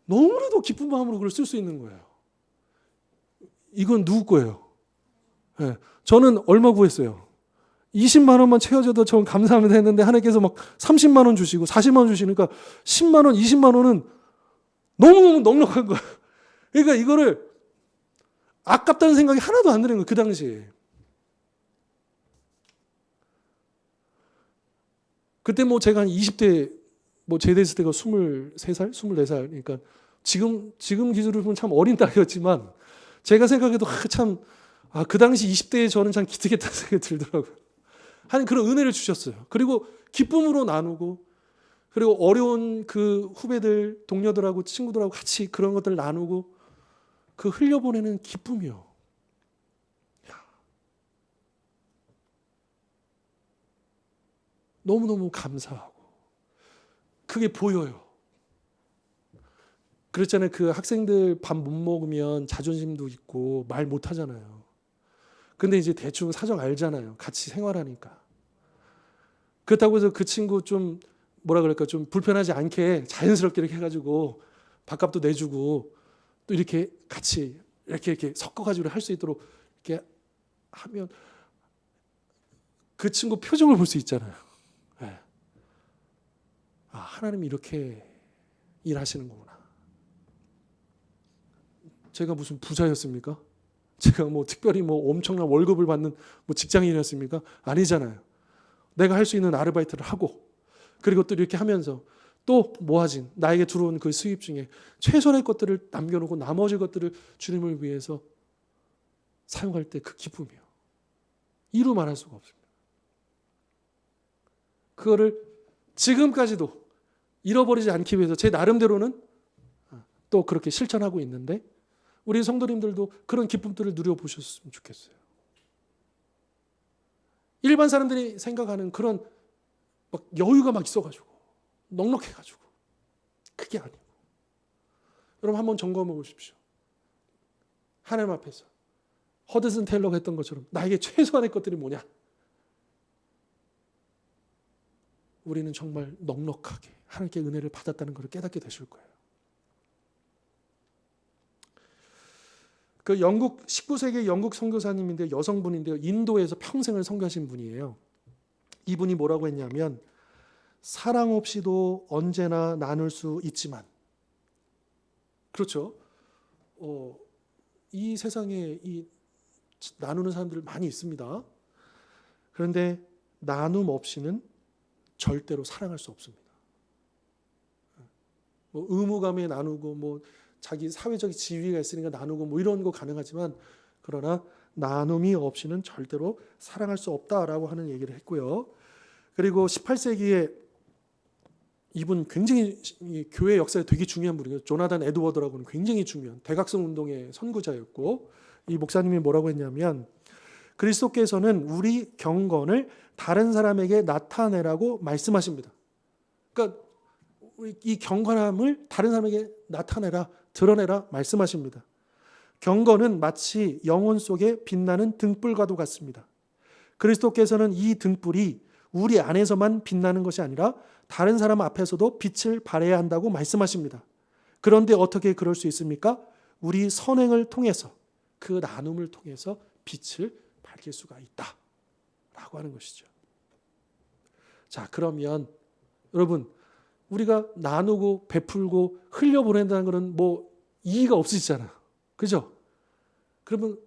너무나도 기쁜 마음으로 그걸 쓸 수 있는 거예요. 이건 누구 거예요? 네. 저는 얼마 구했어요? 20만 원만 채워줘도 저는 감사합니다 했는데 하나님께서 막 30만 원 주시고 40만 원 주시니까 10만 원, 20만 원은 너무너무 넉넉한 거예요. 그러니까 이거를 아깝다는 생각이 하나도 안 드는 거예요. 그 당시에. 그때 뭐 제가 한 20대 뭐 제대했을 때가 23살, 24살. 그러니까 지금 기준으로 보면 참 어린 딸이었지만 제가 생각해도 그 당시 20대에 저는 참 기특했다는 생각이 들더라고요. 하나님 그런 은혜를 주셨어요. 그리고 기쁨으로 나누고 그리고 어려운 그 후배들, 동료들하고 친구들하고 같이 그런 것들을 나누고 그 흘려보내는 기쁨이요. 너무너무 감사하고 그게 보여요. 그랬잖아요. 그 학생들 밥 못 먹으면 자존심도 있고 말 못 하잖아요. 근데 이제 대충 사정 알잖아요. 같이 생활하니까. 그렇다고 해서 그 친구 좀 뭐라 그럴까 좀 불편하지 않게 자연스럽게 이렇게 해가지고 밥값도 내주고 또 이렇게 같이 이렇게 섞어가지고 할 수 있도록 이렇게 하면 그 친구 표정을 볼 수 있잖아요. 네. 하나님이 이렇게 일하시는 거구나. 제가 무슨 부자였습니까? 제가 뭐 특별히 뭐 엄청난 월급을 받는 뭐 직장인이었습니까? 아니잖아요. 내가 할 수 있는 아르바이트를 하고, 그리고 또 이렇게 하면서 또 모아진 나에게 들어온 그 수입 중에 최선의 것들을 남겨놓고 나머지 것들을 주님을 위해서 사용할 때 그 기쁨이요. 이루 말할 수가 없습니다. 그거를 지금까지도 잃어버리지 않기 위해서 제 나름대로는 또 그렇게 실천하고 있는데, 우리 성도님들도 그런 기쁨들을 누려보셨으면 좋겠어요. 일반 사람들이 생각하는 그런 막 여유가 막 있어가지고 넉넉해가지고 그게 아니고, 여러분 한번 점검해 보십시오. 하나님 앞에서 허드슨 테일러가 했던 것처럼 나에게 최소한의 것들이 뭐냐? 우리는 정말 넉넉하게 하나님께 은혜를 받았다는 것을 깨닫게 되실 거예요. 그 영국 19세기 영국 선교사님인데 여성분인데요. 인도에서 평생을 선교하신 분이에요. 이분이 뭐라고 했냐면, 사랑 없이도 언제나 나눌 수 있지만, 그렇죠. 이 세상에 이 나누는 사람들 많이 있습니다. 그런데 나눔 없이는 절대로 사랑할 수 없습니다. 뭐 의무감에 나누고 뭐 자기 사회적 지위가 있으니까 나누고 뭐 이런 거 가능하지만, 그러나 나눔이 없이는 절대로 사랑할 수 없다라고 하는 얘기를 했고요. 그리고 18세기에 이분 굉장히 교회 역사에 되게 중요한 분이에요. 조나단 에드워드라고는 굉장히 중요한 대각성 운동의 선구자였고, 이 목사님이 뭐라고 했냐면, 그리스도께서는 우리 경건을 다른 사람에게 나타내라고 말씀하십니다. 그러니까 이 경건함을 다른 사람에게 나타내라, 드러내라 말씀하십니다. 경건은 마치 영혼 속에 빛나는 등불과도 같습니다. 그리스도께서는 이 등불이 우리 안에서만 빛나는 것이 아니라 다른 사람 앞에서도 빛을 발해야 한다고 말씀하십니다. 그런데 어떻게 그럴 수 있습니까? 우리 선행을 통해서, 그 나눔을 통해서 빛을 밝힐 수가 있다라고 하는 것이죠. 자, 그러면 여러분, 우리가 나누고 베풀고 흘려보낸다는 것은 뭐 이의가 없으시잖아요. 그죠? 그러면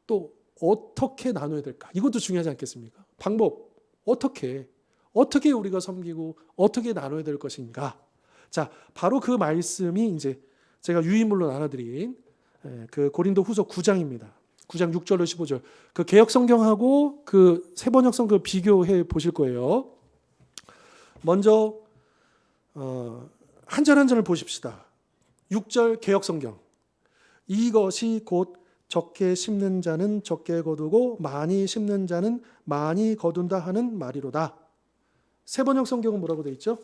또 어떻게 나눠야 될까? 이것도 중요하지 않겠습니까? 방법, 어떻게 우리가 섬기고 어떻게 나눠야 될 것인가? 자, 바로 그 말씀이 이제 제가 유인물로 나눠드린 그 고린도 후서 9장입니다. 9장 6절로 15절. 그 개역 성경하고 그 세번역 성경 비교해 보실 거예요. 먼저 한 절 한 절을 보십시다. 6절 개역 성경. 이것이 곧 적게 심는 자는 적게 거두고 많이 심는 자는 많이 거둔다 하는 말이로다. 세번역 성경은 뭐라고 되어 있죠?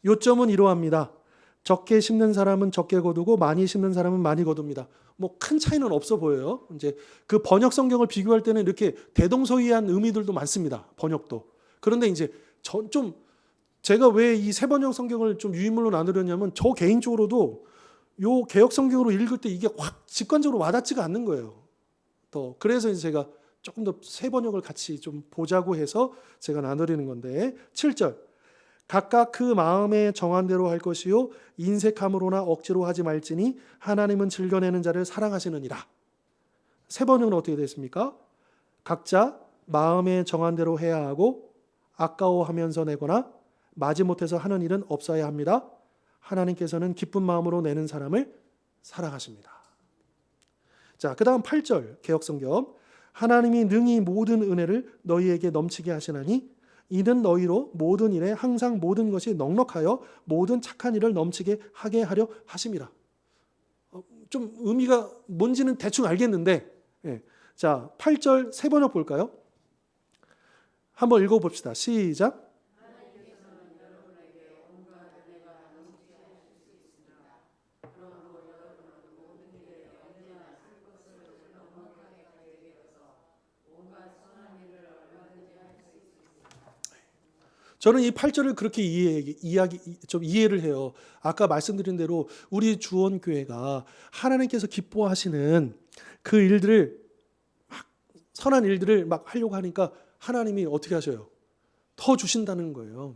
요점은 이러합니다. 적게 심는 사람은 적게 거두고 많이 심는 사람은 많이 거둡니다. 뭐 큰 차이는 없어 보여요. 이제 그 번역 성경을 비교할 때는 이렇게 대동소이한 의미들도 많습니다. 번역도. 그런데 이제 좀 제가 왜 이 세번역 성경을 좀 유인물로 나누려냐면, 저 개인적으로도 요 개역 성경으로 읽을 때 이게 확 직관적으로 와닿지가 않는 거예요. 그래서 이제 제가 조금 더 세번역을 같이 좀 보자고 해서 제가 나누려는 건데, 7절. 각각 그 마음에 정한 대로 할 것이요 인색함으로나 억지로 하지 말지니 하나님은 즐겨내는 자를 사랑하시느니라. 세번역은 어떻게 됐습니까? 각자 마음에 정한 대로 해야 하고 아까워하면서 내거나 마지못해서 하는 일은 없어야 합니다. 하나님께서는 기쁜 마음으로 내는 사람을 사랑하십니다. 자, 그 다음 8절 개역성경. 하나님이 능히 모든 은혜를 너희에게 넘치게 하시나니 이는 너희로 모든 일에 항상 모든 것이 넉넉하여 모든 착한 일을 넘치게 하게 하려 하심이라. 좀 의미가 뭔지는 대충 알겠는데, 자, 8절 세번역 볼까요? 한번 읽어봅시다. 시작. 저는 이 8절을 그렇게 이해를 해요. 아까 말씀드린 대로 우리 주원교회가 하나님께서 기뻐하시는 그 일들을 선한 일들을 막 하려고 하니까 하나님이 어떻게 하셔요? 더 주신다는 거예요.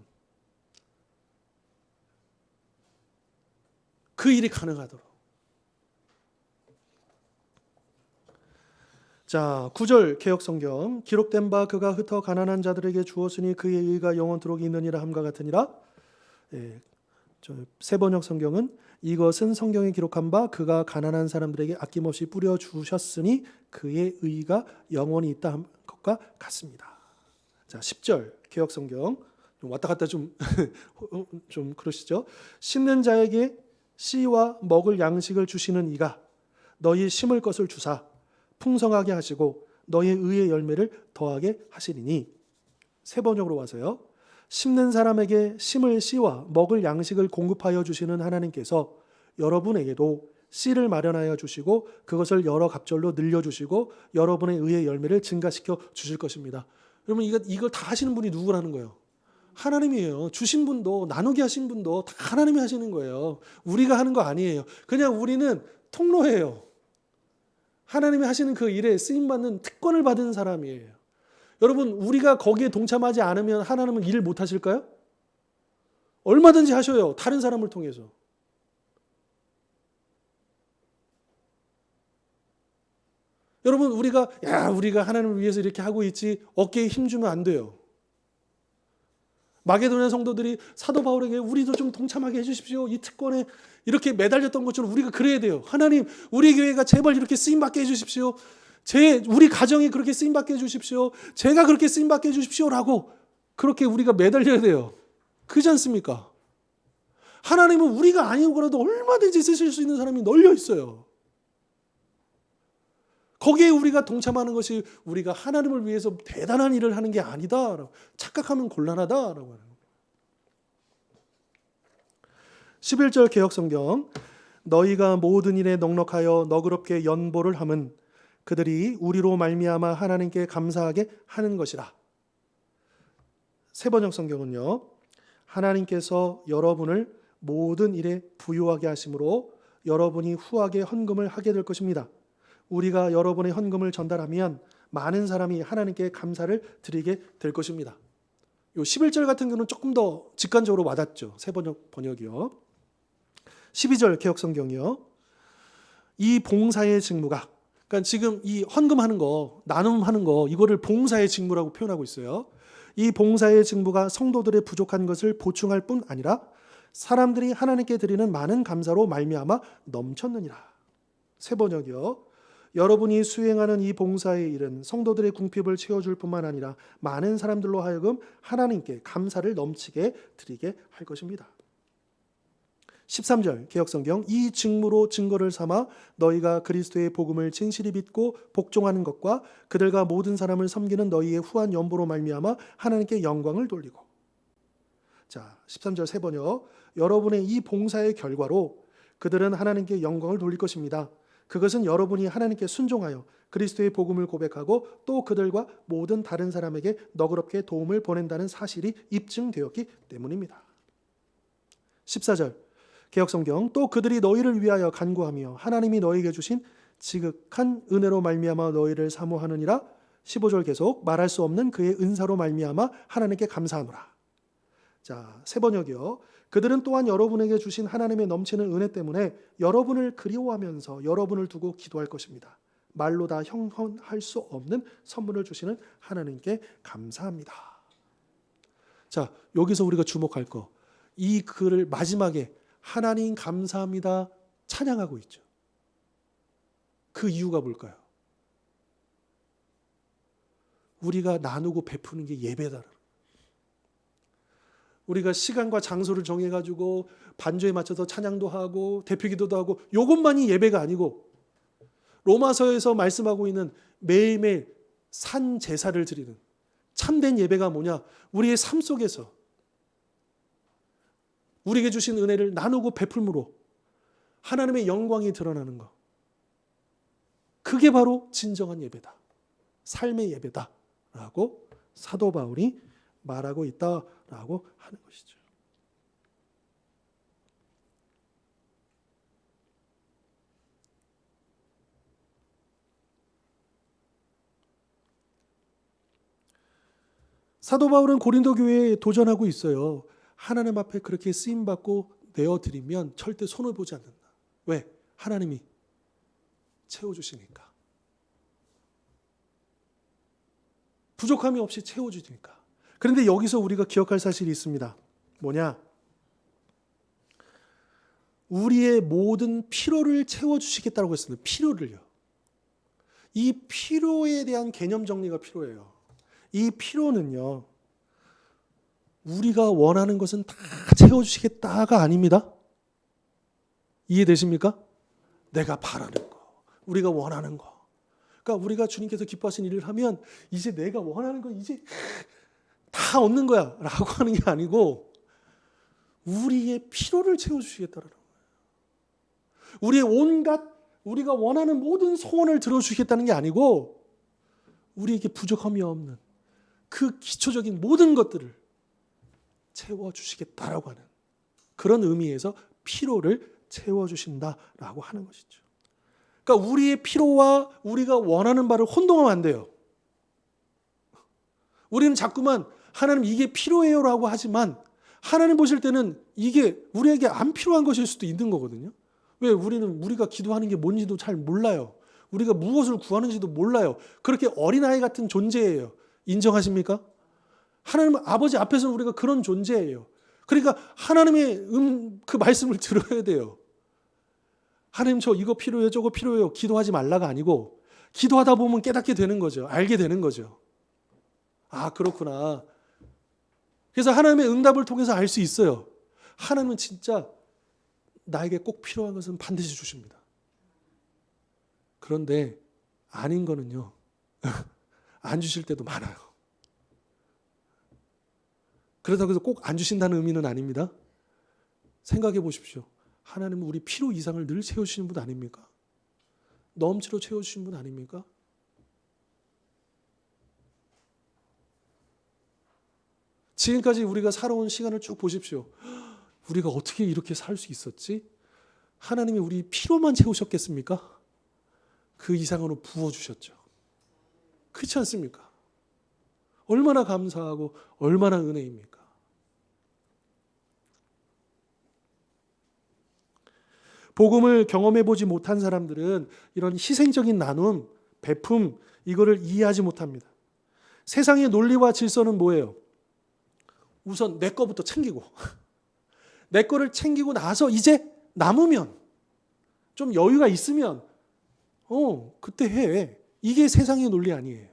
그 일이 가능하도록. 자, 9절 개역성경. 기록된 바 그가 흩어 가난한 자들에게 주었으니 그의 의가 영원토록 있느니라 함과 같으니라. 예, 새 번역 성경은 이것은 성경에 기록한 바 그가 가난한 사람들에게 아낌없이 뿌려 주셨으니 그의 의가 영원히 있다 한 것과 같습니다. 자, 10절 개역 성경. 왔다 갔다 좀 그러시죠? 심는 자에게 씨와 먹을 양식을 주시는 이가 너희 심을 것을 주사 풍성하게 하시고 너희의 의의 열매를 더하게 하시리니. 새 번역으로 와서요. 심는 사람에게 심을 씨와 먹을 양식을 공급하여 주시는 하나님께서 여러분에게도 씨를 마련하여 주시고 그것을 여러 갑절로 늘려주시고 여러분의 의의 열매를 증가시켜 주실 것입니다. 여러분 이걸 다 하시는 분이 누구라는 거예요? 하나님이에요. 주신 분도 나누게 하신 분도 다 하나님이 하시는 거예요. 우리가 하는 거 아니에요. 그냥 우리는 통로예요. 하나님이 하시는 그 일에 쓰임받는 특권을 받은 사람이에요. 여러분 우리가 거기에 동참하지 않으면 하나님은 일을 못 하실까요? 얼마든지 하셔요. 다른 사람을 통해서. 여러분 우리가 하나님을 위해서 이렇게 하고 있지 어깨에 힘주면 안 돼요. 마게도냐 성도들이 사도 바울에게 우리도 좀 동참하게 해주십시오. 이 특권에 이렇게 매달렸던 것처럼 우리가 그래야 돼요. 하나님 우리 교회가 제발 이렇게 쓰임받게 해주십시오. 우리 가정이 그렇게 쓰임받게 해주십시오. 제가 그렇게 쓰임받게 해주십시오라고 그렇게 우리가 매달려야 돼요. 그렇지 않습니까? 하나님은 우리가 아니고라도 얼마든지 쓰실 수 있는 사람이 널려 있어요. 거기에 우리가 동참하는 것이 우리가 하나님을 위해서 대단한 일을 하는 게 아니다. 착각하면 곤란하다라고 하는 겁니다. 11절 개역성경. 너희가 모든 일에 넉넉하여 너그럽게 연보를 함은 그들이 우리로 말미암아 하나님께 감사하게 하는 것이라. 새 번역 성경은요. 하나님께서 여러분을 모든 일에 부유하게 하심으로 여러분이 후하게 헌금을 하게 될 것입니다. 우리가 여러분의 헌금을 전달하면 많은 사람이 하나님께 감사를 드리게 될 것입니다. 요 11절 같은 경우는 조금 더 직관적으로 와닿죠. 새 번역이요. 12절 개역성경이요. 이 봉사의 직무가, 그러니까 지금 이 헌금하는 거, 나눔하는 거, 이거를 봉사의 직무라고 표현하고 있어요. 이 봉사의 직무가 성도들의 부족한 것을 보충할 뿐 아니라 사람들이 하나님께 드리는 많은 감사로 말미암아 넘쳤느니라. 새 번역이요. 여러분이 수행하는 이 봉사의 일은 성도들의 궁핍을 채워줄 뿐만 아니라 많은 사람들로 하여금 하나님께 감사를 넘치게 드리게 할 것입니다. 13절 개역성경. 이 직무로 증거를 삼아 너희가 그리스도의 복음을 진실히 믿고 복종하는 것과 그들과 모든 사람을 섬기는 너희의 후한 연보로 말미암아 하나님께 영광을 돌리고. 자, 13절 새 번역. 여러분의 이 봉사의 결과로 그들은 하나님께 영광을 돌릴 것입니다. 그것은 여러분이 하나님께 순종하여 그리스도의 복음을 고백하고 또 그들과 모든 다른 사람에게 너그럽게 도움을 보낸다는 사실이 입증되었기 때문입니다. 14절 개역성경. 또 그들이 너희를 위하여 간구하며 하나님이 너희에게 주신 지극한 은혜로 말미암아 너희를 사모하느니라. 15절 계속. 말할 수 없는 그의 은사로 말미암아 하나님께 감사하노라. 자, 새 번역이요. 그들은 또한 여러분에게 주신 하나님의 넘치는 은혜 때문에 여러분을 그리워하면서 여러분을 두고 기도할 것입니다. 말로 다 형언할 수 없는 선물을 주시는 하나님께 감사합니다. 자, 여기서 우리가 주목할 거. 이 글을 마지막에 하나님 감사합니다 찬양하고 있죠. 그 이유가 뭘까요? 우리가 나누고 베푸는 게 예배다. 우리가 시간과 장소를 정해가지고 반주에 맞춰서 찬양도 하고 대표기도도 하고 이것만이 예배가 아니고 로마서에서 말씀하고 있는 매일매일 산 제사를 드리는 참된 예배가 뭐냐? 우리의 삶 속에서 우리에게 주신 은혜를 나누고 베풀므로 하나님의 영광이 드러나는 것. 그게 바로 진정한 예배다. 삶의 예배다라고 사도 바울이 말하고 있다라고 하는 것이죠. 사도 바울은 고린도 교회에 도전하고 있어요. 하나님 앞에 그렇게 쓰임받고 내어드리면 절대 손을 보지 않는다. 왜? 하나님이 채워주시니까. 부족함이 없이 채워주니까. 그런데 여기서 우리가 기억할 사실이 있습니다. 뭐냐? 우리의 모든 필요를 채워주시겠다고 했습니다. 필요를요. 이 필요에 대한 개념 정리가 필요해요. 이 필요는요, 우리가 원하는 것은 다 채워주시겠다가 아닙니다. 이해되십니까? 내가 바라는 거, 우리가 원하는 거. 그러니까 우리가 주님께서 기뻐하시는 일을 하면 이제 내가 원하는 거 이제 다 얻는 거야 라고 하는 게 아니고 우리의 필요를 채워주시겠다라는 거예요. 우리의 온갖 우리가 원하는 모든 소원을 들어주시겠다는 게 아니고 우리에게 부족함이 없는 그 기초적인 모든 것들을 채워주시겠다라고 하는 그런 의미에서 필요를 채워주신다라고 하는 것이죠. 그러니까 우리의 필요와 우리가 원하는 바를 혼동하면 안 돼요. 우리는 자꾸만 하나님 이게 필요해요라고 하지만 하나님 보실 때는 이게 우리에게 안 필요한 것일 수도 있는 거거든요. 왜? 우리가 기도하는 게 뭔지도 잘 몰라요. 우리가 무엇을 구하는지도 몰라요. 그렇게 어린아이 같은 존재예요. 인정하십니까? 하나님 아버지 앞에서는 우리가 그런 존재예요. 그러니까 하나님의 그 말씀을 들어야 돼요. 하나님 저 이거 필요해요, 저거 필요해요. 기도하지 말라가 아니고 기도하다 보면 깨닫게 되는 거죠. 알게 되는 거죠. 아, 그렇구나. 그래서 하나님의 응답을 통해서 알 수 있어요. 하나님은 진짜 나에게 꼭 필요한 것은 반드시 주십니다. 그런데 아닌 거는요. 안 주실 때도 많아요. 그렇다고 해서 꼭 안 주신다는 의미는 아닙니다. 생각해 보십시오. 하나님은 우리 필요 이상을 늘 채워주시는 분 아닙니까? 넘치로 채워주시는 분 아닙니까? 지금까지 우리가 살아온 시간을 쭉 보십시오. 우리가 어떻게 이렇게 살 수 있었지? 하나님이 우리 필요만 채우셨겠습니까? 그 이상으로 부어주셨죠. 그렇지 않습니까? 얼마나 감사하고 얼마나 은혜입니까? 복음을 경험해보지 못한 사람들은 이런 희생적인 나눔, 베품 이거를 이해하지 못합니다. 세상의 논리와 질서는 뭐예요? 우선 내 거부터 챙기고 내 거를 챙기고 나서 이제 남으면 좀 여유가 있으면 그때 해. 이게 세상의 논리 아니에요.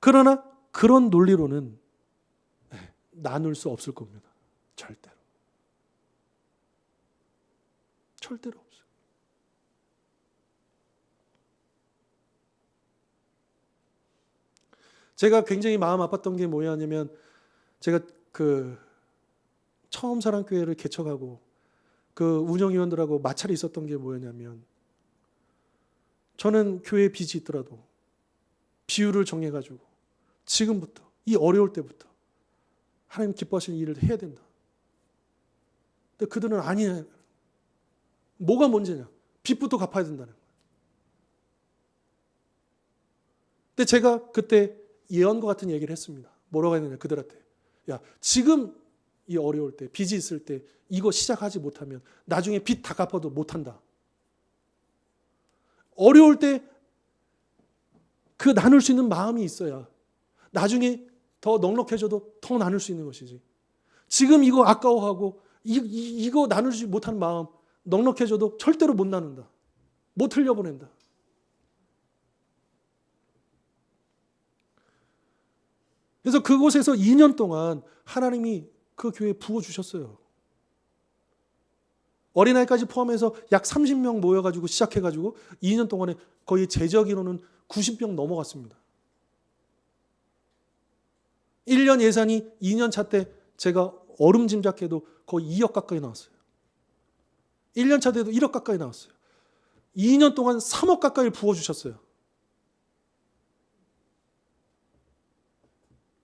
그러나 그런 논리로는 나눌 수 없을 겁니다. 절대로. 절대로 없어요. 제가 굉장히 마음 아팠던 게 뭐냐면 제가 처음 사랑교회를 개척하고 그 운영위원들하고 마찰이 있었던 게 뭐냐면 저는 교회에 빚이 있더라도 비율을 정해가지고 지금부터 이 어려울 때부터 하나님 기뻐하시는 일을 해야 된다. 근데 그들은 아니야. 뭐가 문제냐? 빚부터 갚아야 된다는 거예요. 근데 제가 그때 예언과 같은 얘기를 했습니다. 뭐라고 했느냐 그들한테. 야, 지금 이 어려울 때 빚이 있을 때 이거 시작하지 못하면 나중에 빚 다 갚아도 못한다. 어려울 때 그 나눌 수 있는 마음이 있어야 나중에 더 넉넉해져도 더 나눌 수 있는 것이지. 지금 이거 아까워하고 이거 나누지 못하는 마음 넉넉해져도 절대로 못 나눈다. 못 흘려보낸다. 그래서 그곳에서 2년 동안 하나님이 그 교회에 부어주셨어요. 어린아이까지 포함해서 약 30명 모여가지고 시작해가지고 2년 동안에 거의 제적인원은 90명 넘어갔습니다. 1년 예산이 2년 차 때 제가 어름짐작해도 거의 2억 가까이 나왔어요. 1년 차 때도 1억 가까이 나왔어요. 2년 동안 3억 가까이 부어주셨어요.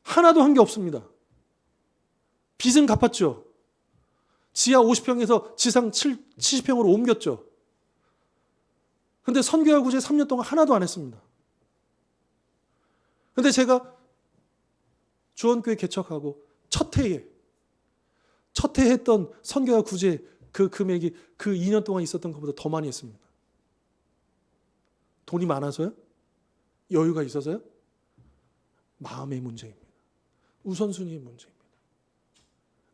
하나도 한 게 없습니다. 빚은 갚았죠. 지하 50평에서 지상 70평으로 옮겼죠. 그런데 선교와 구제 3년 동안 하나도 안 했습니다. 그런데 제가 주원교회 개척하고 첫 해에 했던 선교와 구제 그 금액이 그 2년 동안 있었던 것보다 더 많이 했습니다. 돈이 많아서요? 여유가 있어서요? 마음의 문제입니다. 우선순위의 문제입니다.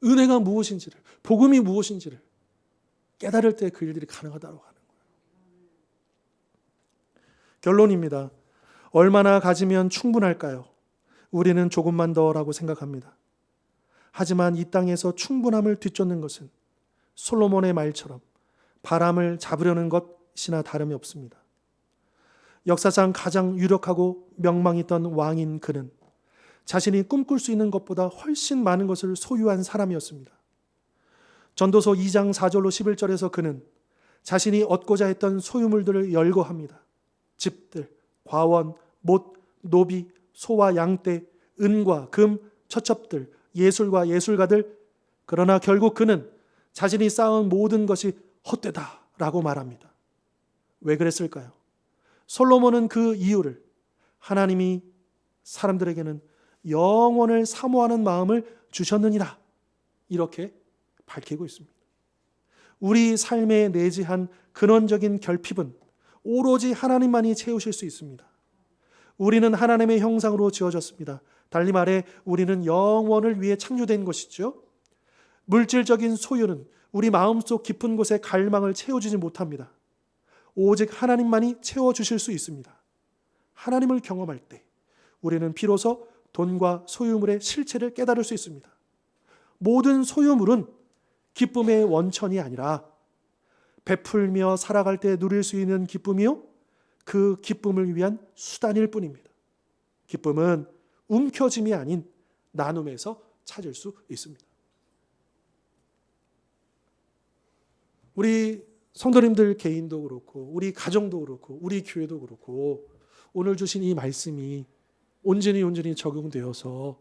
은혜가 무엇인지를, 복음이 무엇인지를 깨달을 때 그 일들이 가능하다고 하는 거예요. 결론입니다. 얼마나 가지면 충분할까요? 우리는 조금만 더라고 생각합니다. 하지만 이 땅에서 충분함을 뒤쫓는 것은 솔로몬의 말처럼 바람을 잡으려는 것이나 다름이 없습니다. 역사상 가장 유력하고 명망있던 왕인 그는 자신이 꿈꿀 수 있는 것보다 훨씬 많은 것을 소유한 사람이었습니다. 전도서 2장 4절로 11절에서 그는 자신이 얻고자 했던 소유물들을 열거합니다. 집들, 과원, 못, 노비, 소와 양떼, 은과 금, 처첩들, 예술과 예술가들, 그러나 결국 그는 자신이 쌓은 모든 것이 헛되다라고 말합니다. 왜 그랬을까요? 솔로몬은 그 이유를 하나님이 사람들에게는 영원을 사모하는 마음을 주셨느니라 이렇게 밝히고 있습니다. 우리 삶에 내재한 근원적인 결핍은 오로지 하나님만이 채우실 수 있습니다. 우리는 하나님의 형상으로 지어졌습니다. 달리 말해 우리는 영원을 위해 창조된 것이죠. 물질적인 소유는 우리 마음속 깊은 곳에 갈망을 채워주지 못합니다. 오직 하나님만이 채워주실 수 있습니다. 하나님을 경험할 때 우리는 비로소 돈과 소유물의 실체를 깨달을 수 있습니다. 모든 소유물은 기쁨의 원천이 아니라 베풀며 살아갈 때 누릴 수 있는 기쁨이요, 그 기쁨을 위한 수단일 뿐입니다. 기쁨은 움켜짐이 아닌 나눔에서 찾을 수 있습니다. 우리 성도님들 개인도 그렇고 우리 가정도 그렇고 우리 교회도 그렇고 오늘 주신 이 말씀이 온전히 적용되어서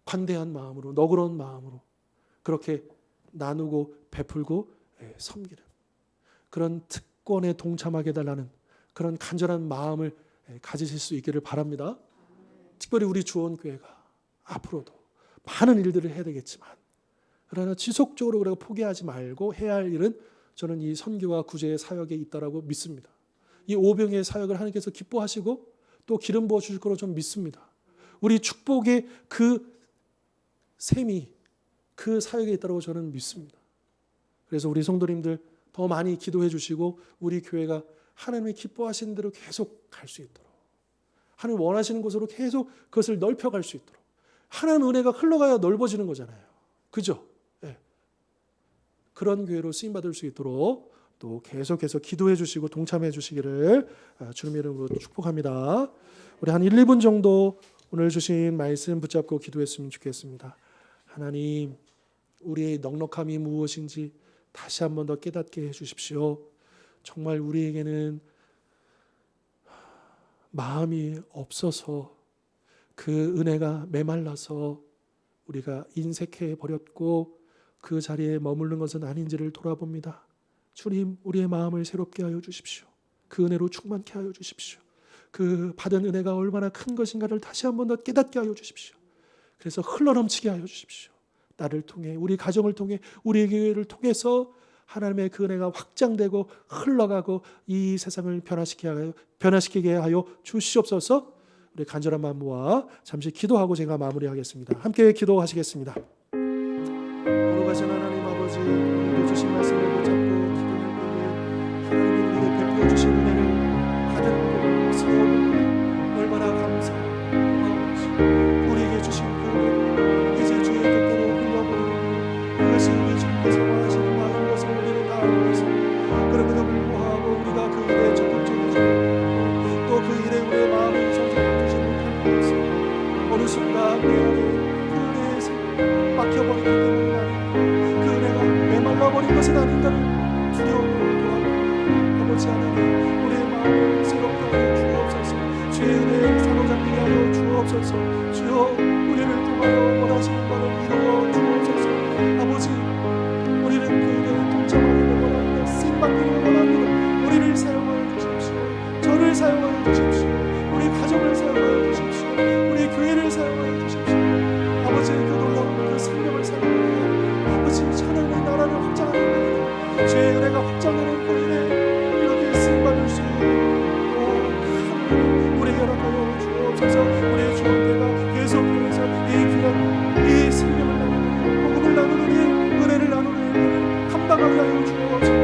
관대한 마음으로, 너그러운 마음으로 그렇게 나누고 베풀고 섬기는 그런 특권에 동참하게 해달라는 그런 간절한 마음을 가지실 수 있기를 바랍니다. 특별히 우리 주원교회가 앞으로도 많은 일들을 해야 되겠지만 그러나 지속적으로 우리가 포기하지 말고 해야 할 일은 저는 이 선교와 구제의 사역에 있다라고 믿습니다. 이 오병의 사역을 하나님께서 기뻐하시고 또 기름 부어 주실 거로 좀 믿습니다. 우리 축복의 그 셈이 그 사역에 있다고 저는 믿습니다. 그래서 우리 성도님들 더 많이 기도해 주시고 우리 교회가 하나님이 기뻐하시는 대로 계속 갈 수 있도록, 하나님 원하시는 곳으로 계속 그것을 넓혀갈 수 있도록, 하나님 은혜가 흘러가야 넓어지는 거잖아요. 그죠? 네. 그런 교회로 쓰임받을 수 있도록 또 계속해서 기도해 주시고 동참해 주시기를 주님의 이름으로 축복합니다. 우리 한 1, 2분 정도 오늘 주신 말씀 붙잡고 기도했으면 좋겠습니다. 하나님, 우리의 넉넉함이 무엇인지 다시 한 번 더 깨닫게 해 주십시오. 정말 우리에게는 마음이 없어서 그 은혜가 메말라서 우리가 인색해 버렸고 그 자리에 머무르는 것은 아닌지를 돌아봅니다. 주님, 우리의 마음을 새롭게 하여 주십시오. 그 은혜로 충만케 하여 주십시오. 그 받은 은혜가 얼마나 큰 것인가를 다시 한 번 더 깨닫게 하여 주십시오. 그래서 흘러넘치게 하여 주십시오. 나를 통해, 우리 가정을 통해, 우리 교회를 통해서 하나님의 그 은혜가 확장되고 흘러가고 이 세상을 변화시키게 하여 주시옵소서. 우리 간절한 마음 모아 잠시 기도하고 제가 마무리하겠습니다. 함께 기도하시겠습니다. 거룩하신 하나님 아버지, 오늘도 주신 말씀을 붙잡고 기도할 때에 하나님이 우리에게 베풀어 주신 은혜를 받은 세월 얼마나 감사하고 우리에게 주신 그 은혜를 이제 주의 뜻대로 흘려보내고 그것이 우리 주님께서 원하시는 마음인 것을 우리는 다 알고 있습니다. 그럼에도 불구하고 우리가 그 일에 적극적이지 못하고 또 그 일에 우리의 마음을 성장하지 못하는 것은 어느 순간 내 안에 그 은혜에서 막혀버리기 때문에 그 은혜가 메말라버린 것은 아닌가를 두려움으로 돌아보고 아버지 하나님, 우리의 마음을 새롭게 하여 주옵소서. 주의 은혜에 사로잡히게 하여 주옵소서. 주여, 우리를 통하여 원하시는 바를 이루어 주옵소서. 아버지, 우리는 그 은혜에 동참하기를 원합니다. 쓰임받기를 원합니다. 우리를 사용하여 주십시오. 저를 사용하여 주십시오. 우리 가정을 사용하여 주십시오. 우리 교회를 사용하여 주십시오. 아버지, 그 놀라운 그 생명을 사용하여 아버지 하나님의 나라를 확장하는 거예요. 주의 은혜가 확장되는 그 일에 이렇게 쓰임받을 수 있는 주시옵소서. 우리의 주원대가 계속해서 이 귀한 이 생명을 나누는 복음을 나누는 일, 은혜를 나누는 일들을 감당하게 하여 주옵시고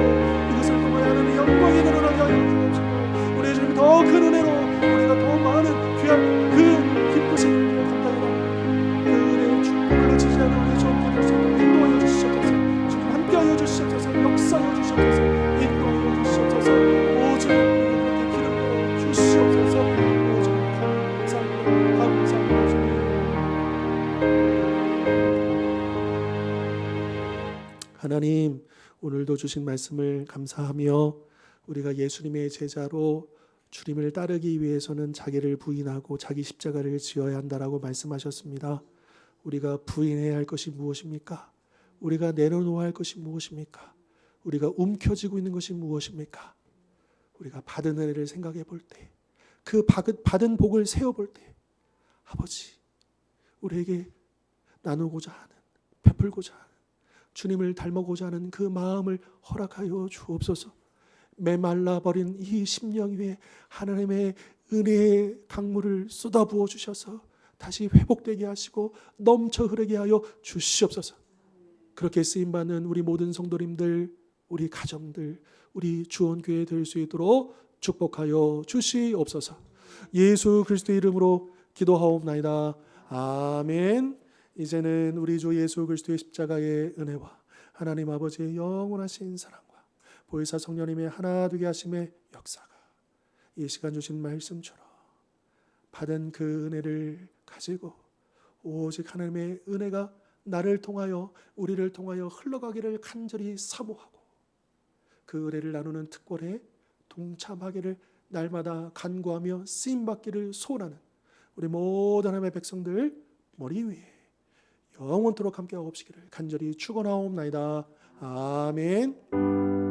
이것을 통하여 하나님의 영광이 드러나게 하여 주옵시고 우리의 주님 더 큰 은혜로 우리가 더 많은 귀한 그 기쁘신 일을 감당해라. 그 은혜의 축복을 놓치지 않는 우리의 주님께 될 수 있도록 인도하여 주시옵소서. 주님 함께하여 주시옵소서. 역사하여 주시옵소서. 인도하여 주시옵소서. 오직 우리에게 기름 부어 주시옵소서. 오직 감사합니다. 감사합니다. 주님. 하나님, 오늘도 주신 말씀을 감사하며 우리가 예수님의 제자로 주님을 따르기 위해서는 자기를 부인하고 자기 십자가를 지어야 한다라고 말씀하셨습니다. 우리가 부인해야 할 것이 무엇입니까? 우리가 내려놓아야 할 것이 무엇입니까? 우리가 움켜쥐고 있는 것이 무엇입니까? 우리가 받은 은혜를 생각해 볼 때, 그 받은 복을 세어볼 때, 아버지, 우리에게 나누고자 하는, 베풀고자 하는, 주님을 닮아고자 하는 그 마음을 허락하여 주옵소서. 메말라버린 이 심령 위에 하나님의 은혜의 강물을 쏟아부어 주셔서 다시 회복되게 하시고 넘쳐 흐르게 하여 주시옵소서. 그렇게 쓰임받는 우리 모든 성도님들, 우리 가정들, 우리 주원교회 될 수 있도록 축복하여 주시옵소서. 예수 그리스도의 이름으로 기도하옵나이다. 아멘. 이제는 우리 주 예수 그리스도의 십자가의 은혜와 하나님 아버지의 영원하신 사랑과 보혜사 성령님의 하나 되게 하심의 역사가 이 시간 주신 말씀처럼 받은 그 은혜를 가지고 오직 하나님의 은혜가 나를 통하여 우리를 통하여 흘러가기를 간절히 사모하고 그 은혜를 나누는 특권에 동참하기를 날마다 간구하며 쓰임받기를 소원하는 우리 모든 하나님의 백성들 머리 위에 영원토록 함께하옵시기를 간절히 축원하옵나이다. 아멘.